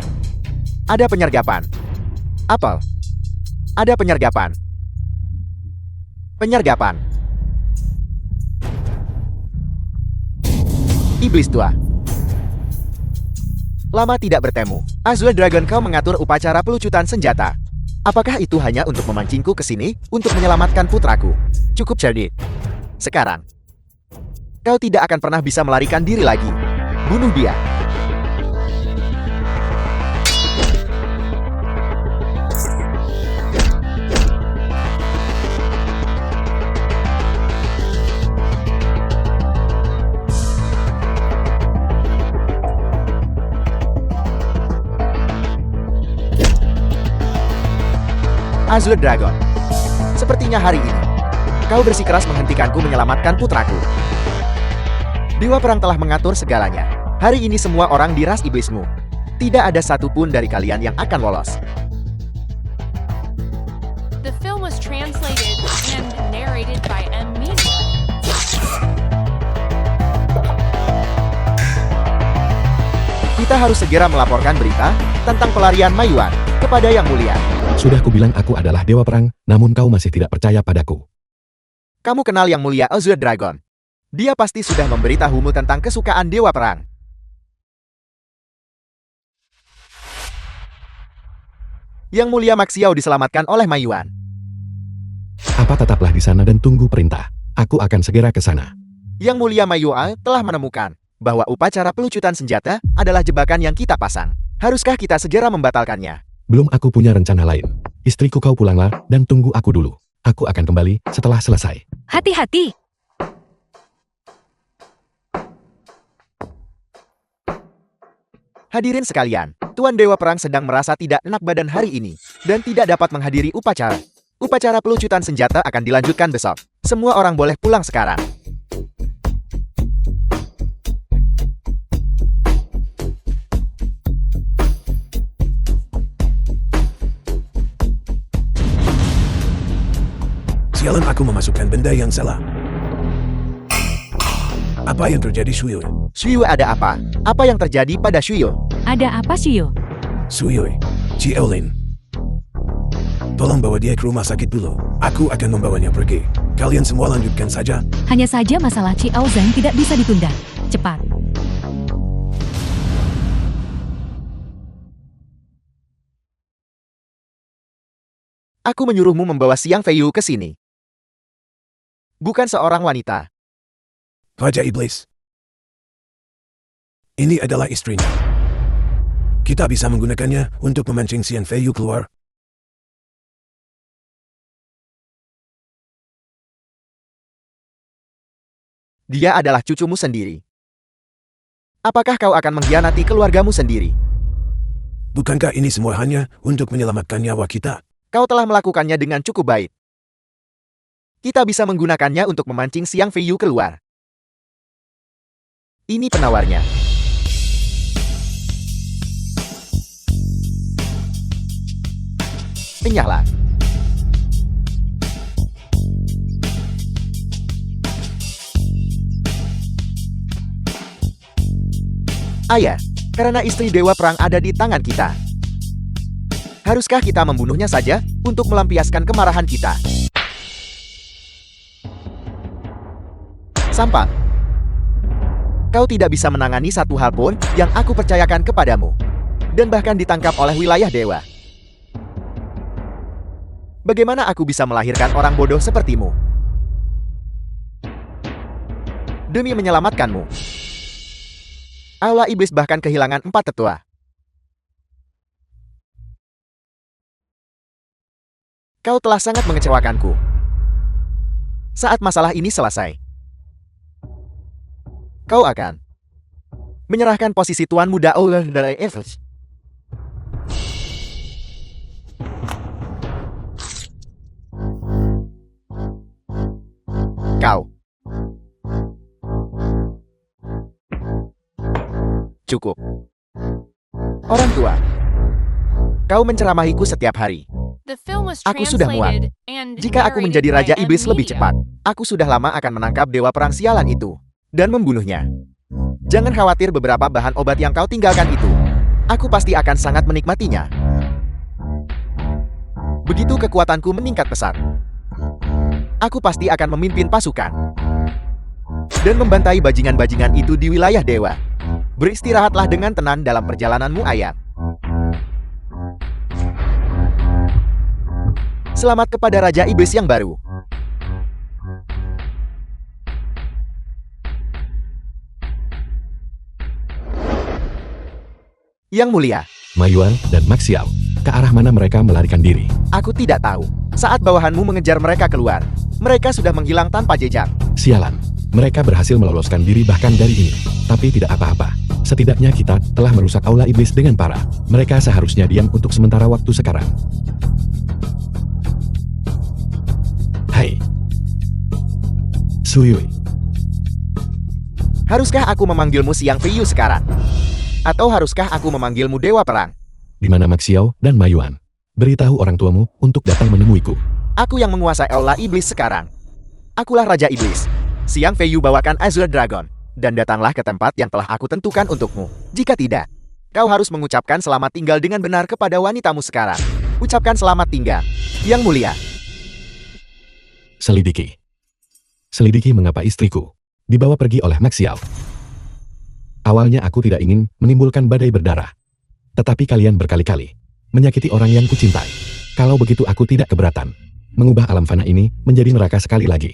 Ada penyergapan. Apel. Ada penyergapan. Penyergapan. Iblis Tua. Lama tidak bertemu. Azure Dragon, kau mengatur upacara pelucutan senjata. Apakah itu hanya untuk memancingku ke sini untuk menyelamatkan putraku? Cukup cerdik. Sekarang, kau tidak akan pernah bisa melarikan diri lagi. Bunuh dia. Azure Dragon. Sepertinya hari ini, Kau bersikeras menghentikanku menyelamatkan putraku. Dewa Perang telah mengatur segalanya. Hari ini semua orang di ras iblismu. Tidak ada satupun dari kalian yang akan lolos. The film was translated and narrated by M. Kita harus segera melaporkan berita tentang pelarian Mayuan kepada Yang Mulia. Sudah kubilang aku adalah Dewa Perang, namun kau masih tidak percaya padaku. Kamu kenal Yang Mulia Azure Dragon. Dia pasti sudah memberitahumu tentang kesukaan Dewa Perang. Yang Mulia Maxiao diselamatkan oleh Mayuan. Apa tetaplah di sana dan tunggu perintah. Aku akan segera ke sana. Yang Mulia Mayuan telah menemukan bahwa upacara pelucutan senjata adalah jebakan yang kita pasang. Haruskah kita segera membatalkannya? Belum, aku punya rencana lain. Istriku, kau pulanglah dan tunggu aku dulu. Aku akan kembali setelah selesai. Hati-hati! Hadirin sekalian, Tuan Dewa Perang sedang merasa tidak enak badan hari ini dan tidak dapat menghadiri upacara. Upacara pelucutan senjata akan dilanjutkan besok. Semua orang boleh pulang sekarang. Sialan, aku memasukkan benda yang salah. Apa yang terjadi, Shuyo? Shuyo, ada apa? Apa yang terjadi pada Shuyo? Ada apa, Shio? Shuyo, Ciolin. Tolong bawa dia ke rumah sakit dulu. Aku akan membawanya pergi. Kalian semua lanjutkan saja. Hanya saja masalah Chiao Zhang tidak bisa ditunda. Cepat. Aku menyuruhmu membawa Xiang Feiyu ke sini. Bukan seorang wanita. Raja Iblis. Ini adalah istrinya. Kita bisa menggunakannya untuk memancing Xiang Feiyu keluar. Dia adalah cucumu sendiri. Apakah kau akan mengkhianati keluargamu sendiri? Bukankah ini semua hanya untuk menyelamatkan nyawa kita? Kau telah melakukannya dengan cukup baik. Kita bisa menggunakannya untuk memancing Xiang Feiyu keluar. Ini penawarnya. Enyahlah. Ayah, karena istri Dewa Perang ada di tangan kita. Haruskah kita membunuhnya saja untuk melampiaskan kemarahan kita? Sampang. Kau tidak bisa menangani satu hal pun yang aku percayakan kepadamu. Dan bahkan ditangkap oleh wilayah dewa. Bagaimana aku bisa melahirkan orang bodoh sepertimu? Demi menyelamatkanmu. Aula Iblis bahkan kehilangan 4 tetua. Kau telah sangat mengecewakanku. Saat masalah ini selesai, kau akan menyerahkan posisi Tuan Muda Aula dari Evers. Kau. Cukup. Orang tua. Kau menceramahiku setiap hari. The film was Aku sudah muak. translated and Jika aku menjadi narrated Raja by Iblis M. lebih cepat, aku sudah lama akan menangkap Dewa Perang sialan itu dan membunuhnya. Jangan khawatir, beberapa bahan obat yang kau tinggalkan itu. Aku pasti akan sangat menikmatinya. Begitu kekuatanku meningkat pesat, aku pasti akan memimpin pasukan dan membantai bajingan-bajingan itu di wilayah dewa. Beristirahatlah dengan tenang dalam perjalananmu, ayat. Selamat kepada Raja Iblis yang baru. Yang Mulia, Mayuan dan Maxiao, ke arah mana mereka melarikan diri? aku tidak tahu. Saat bawahanmu mengejar mereka keluar, mereka sudah menghilang tanpa jejak. Sialan, mereka berhasil meloloskan diri bahkan dari ini. Tapi tidak apa-apa. Setidaknya kita telah merusak Aula Iblis dengan parah. Mereka seharusnya diam untuk sementara waktu sekarang. Hai. Suyui. Haruskah aku memanggilmu Xiang Feiyu sekarang? Atau haruskah aku memanggilmu Dewa Perang? Di mana Maxiao dan Mayuan? Beritahu orang tuamu untuk datang menemuiku. Aku yang menguasai Aula Iblis sekarang. Akulah Raja Iblis. Xiang Feiyu bawakan Azure Dragon. Dan datanglah ke tempat yang telah aku tentukan untukmu. Jika tidak, kau harus mengucapkan selamat tinggal dengan benar kepada wanitamu sekarang. Ucapkan selamat tinggal, Yang Mulia. Selidiki. Selidiki mengapa istriku dibawa pergi oleh Maxiao. Awalnya aku tidak ingin menimbulkan badai berdarah. Tetapi kalian berkali-kali menyakiti orang yang kucintai. Kalau begitu aku tidak keberatan mengubah alam fana ini menjadi neraka sekali lagi.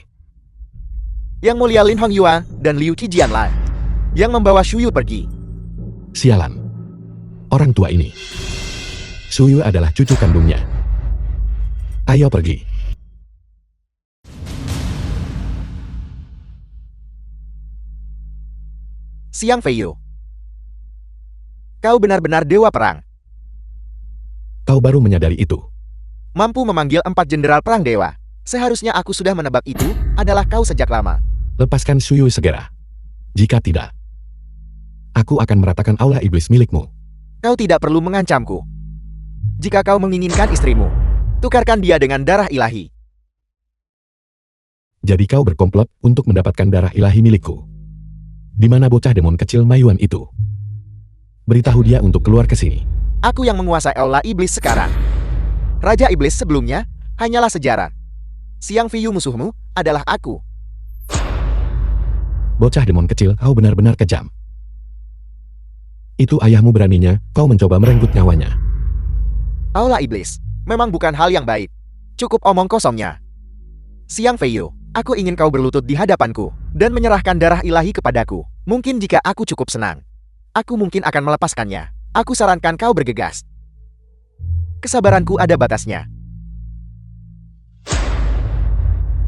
Yang Mulia Lin Hongyua dan Liu Qijianlai yang membawa Shuyu pergi. Sialan. Orang tua ini. Suyu adalah cucu kandungnya. Ayo pergi. Xiang Feiyu. Kau benar-benar dewa perang. Kau baru menyadari itu. Mampu memanggil 4 jenderal perang dewa. Seharusnya aku sudah menebak itu adalah kau sejak lama. Lepaskan Suyu segera. Jika tidak, aku akan meratakan aula iblis milikmu. Kau tidak perlu mengancamku. Jika kau menginginkan istrimu, tukarkan dia dengan darah ilahi. Jadi kau berkomplot untuk mendapatkan darah ilahi milikku. Di mana bocah demon kecil Mayuan itu? Beritahu dia untuk keluar ke sini. Aku yang menguasai Aula Iblis sekarang. Raja Iblis sebelumnya hanyalah sejarah. Xiang Feiyu musuhmu adalah aku. Bocah demon kecil, kau benar-benar kejam. Itu ayahmu beraninya, kau mencoba merenggut nyawanya. Aula Iblis memang bukan hal yang baik. Cukup omong kosongnya. Xiang Feiyu, aku ingin kau berlutut di hadapanku dan menyerahkan darah ilahi kepadaku. Mungkin jika aku cukup senang, aku mungkin akan melepaskannya. Aku sarankan kau bergegas. Kesabaranku ada batasnya.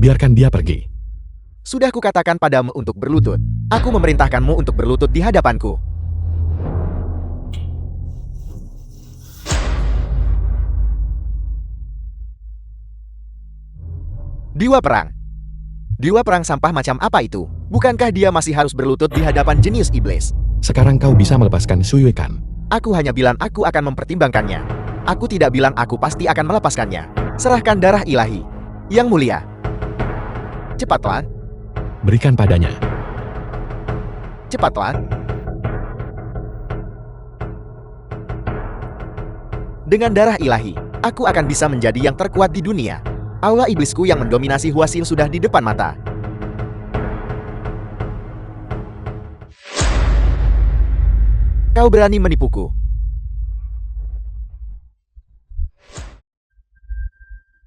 Biarkan dia pergi. Sudah kukatakan padamu untuk berlutut. Aku memerintahkanmu untuk berlutut di hadapanku. Dewa Perang. Dewa Perang sampah macam apa itu? Bukankah dia masih harus berlutut di hadapan jenius iblis? Sekarang kau bisa melepaskan Suyui kan? Aku hanya bilang aku akan mempertimbangkannya. Aku tidak bilang aku pasti akan melepaskannya. Serahkan darah ilahi. Yang Mulia. Cepatlah. Berikan padanya. Cepatlah. Dengan darah ilahi, aku akan bisa menjadi yang terkuat di dunia. Aula iblisku yang mendominasi Huaxin sudah di depan mata. Kau berani menipuku.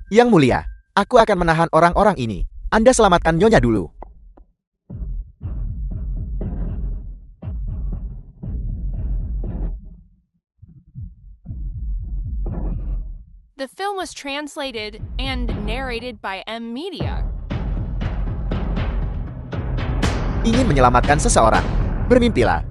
Yang Mulia, aku akan menahan orang-orang ini. Anda selamatkan Nyonya dulu. The film was translated and narrated by M Media. Ingin menyelamatkan seseorang. Bermimpilah.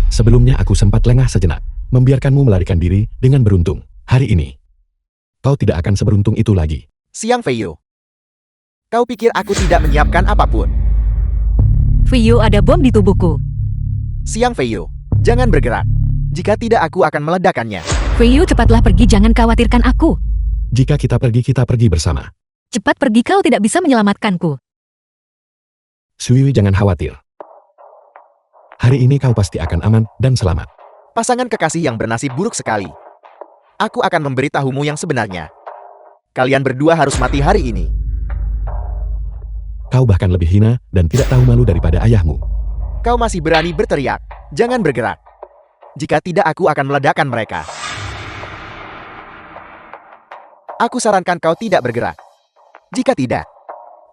Sebelumnya aku sempat lengah sejenak, membiarkanmu melarikan diri dengan beruntung. Hari ini, kau tidak akan seberuntung itu lagi. Xiang Feiyu. Kau pikir aku tidak menyiapkan apapun? Feiyu, ada bom di tubuhku. Xiang Feiyu, jangan bergerak. Jika tidak aku akan meledakannya. Feiyu, cepatlah pergi, jangan khawatirkan aku. Jika kita pergi bersama. Cepat pergi, kau tidak bisa menyelamatkanku. Suyui, jangan khawatir. Hari ini kau pasti akan aman dan selamat. Pasangan kekasih yang bernasib buruk sekali. Aku akan memberitahumu yang sebenarnya. Kalian berdua harus mati hari ini. Kau bahkan lebih hina dan tidak tahu malu daripada ayahmu. Kau masih berani berteriak. Jangan bergerak. Jika tidak aku akan meledakkan mereka. Aku sarankan kau tidak bergerak. Jika tidak,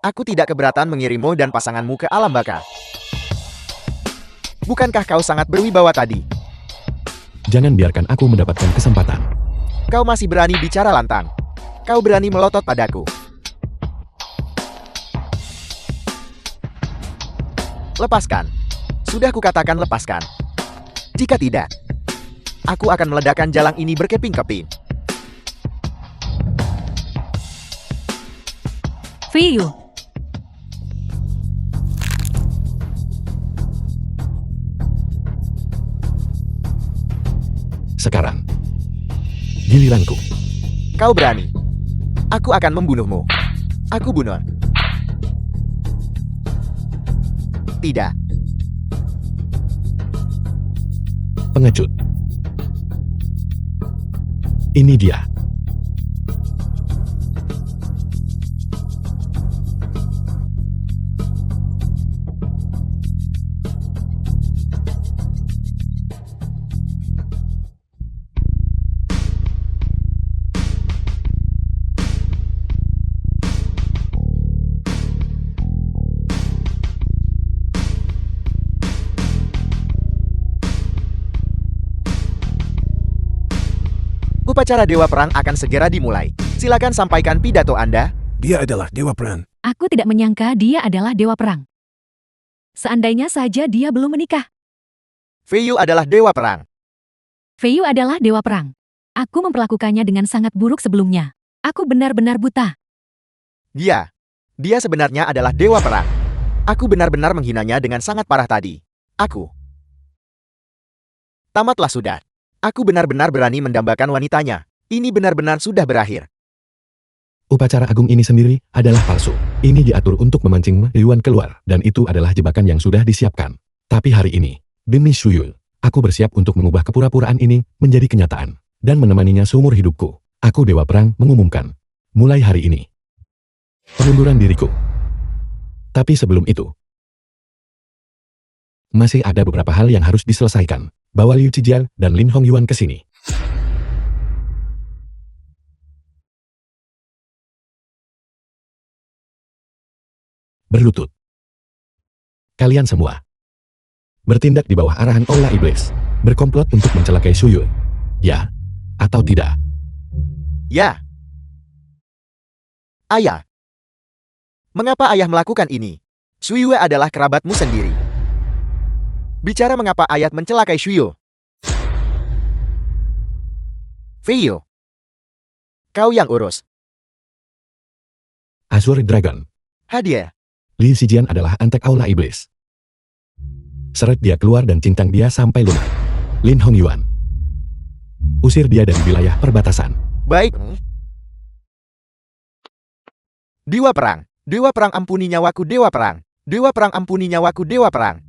aku tidak keberatan mengirimmu dan pasanganmu ke alam baka. Bukankah kau sangat berwibawa tadi? Jangan biarkan aku mendapatkan kesempatan. Kau masih berani bicara lantang. Kau berani melotot padaku. Lepaskan. Sudah kukatakan lepaskan. Jika tidak, aku akan meledakkan jalang ini berkeping-keping. Fei Yu. Sekarang, giliranku. Kau berani. Aku akan membunuhmu. Aku bunuh. Tidak. Pengecut. Ini dia. Upacara Dewa Perang akan segera dimulai. Silakan sampaikan pidato Anda. Dia adalah Dewa Perang. Aku tidak menyangka dia adalah dewa perang. Seandainya saja dia belum menikah. Fei Yu adalah Dewa Perang. Fei Yu adalah dewa perang. Aku memperlakukannya dengan sangat buruk sebelumnya. Aku benar-benar buta. Dia sebenarnya adalah Dewa Perang. Aku benar-benar menghinanya dengan sangat parah tadi. Aku. Tamatlah sudah. Aku benar-benar berani mendambakan wanitanya. Ini benar-benar sudah berakhir. Upacara agung ini sendiri adalah palsu. Ini diatur untuk memancing Yuan keluar, dan itu adalah jebakan yang sudah disiapkan. Tapi hari ini, demi Shuyul, aku bersiap untuk mengubah kepura-puraan ini menjadi kenyataan, dan menemaninya seumur hidupku. Aku Dewa Perang mengumumkan, mulai hari ini, pengunduran diriku. Tapi sebelum itu, masih ada beberapa hal yang harus diselesaikan. Bawa Liu Qijian dan Lin Hongyuan ke sini. Berlutut. Kalian semua bertindak di bawah arahan Aula Iblis, berkomplot untuk mencelakai Shuyul. Ya atau tidak? Ya. Ayah. Mengapa ayah melakukan ini? Shuyue adalah kerabatmu sendiri. Bicara mengapa ayah mencelakai Shuyue. Fei Yu. Kau yang urus. Azure Dragon. Hadiah. Li Xijian adalah antek Aula Iblis. Seret dia keluar dan cincang dia sampai lunak. Lin Hongyuan. Usir dia dari wilayah perbatasan. Baik. Dewa Perang. Dewa Perang ampuni nyawaku Dewa Perang. Dewa Perang ampuni nyawaku Dewa Perang.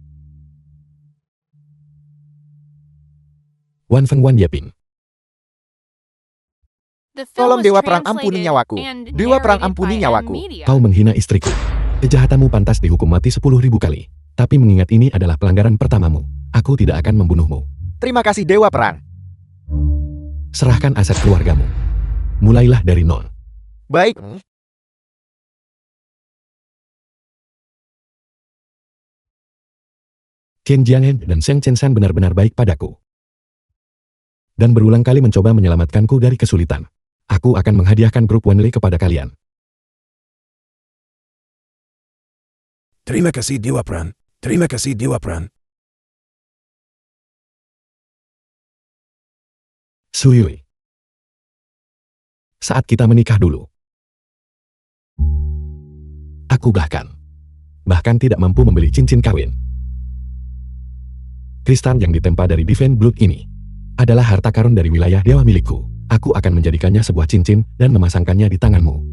Wan Feng Wan Yeping. The film Tolong was Dewa Perang ampuni translated nyawaku. and Dewa Perang narrated ampuni by nyawaku. M-Media. Kau menghina istriku. Kejahatanmu pantas dihukum mati 10.000 kali. Tapi mengingat ini adalah pelanggaran pertamamu, aku tidak akan membunuhmu. Terima kasih Dewa Perang. Serahkan aset keluargamu. Mulailah dari nol. Baik. Qian Jianghen dan Sheng Chen-san benar-benar baik padaku. Dan berulang kali mencoba menyelamatkanku dari kesulitan. Aku akan menghadiahkan grup Wenli kepada kalian. Terima kasih Dewa Perang. Terima kasih Dewa Perang. Suyui. Saat kita menikah dulu, aku bahkan tidak mampu membeli cincin kawin. Kristal yang ditempa dari Divine Blood ini adalah harta karun dari wilayah dewa milikku. Aku akan menjadikannya sebuah cincin dan memasangkannya di tanganmu.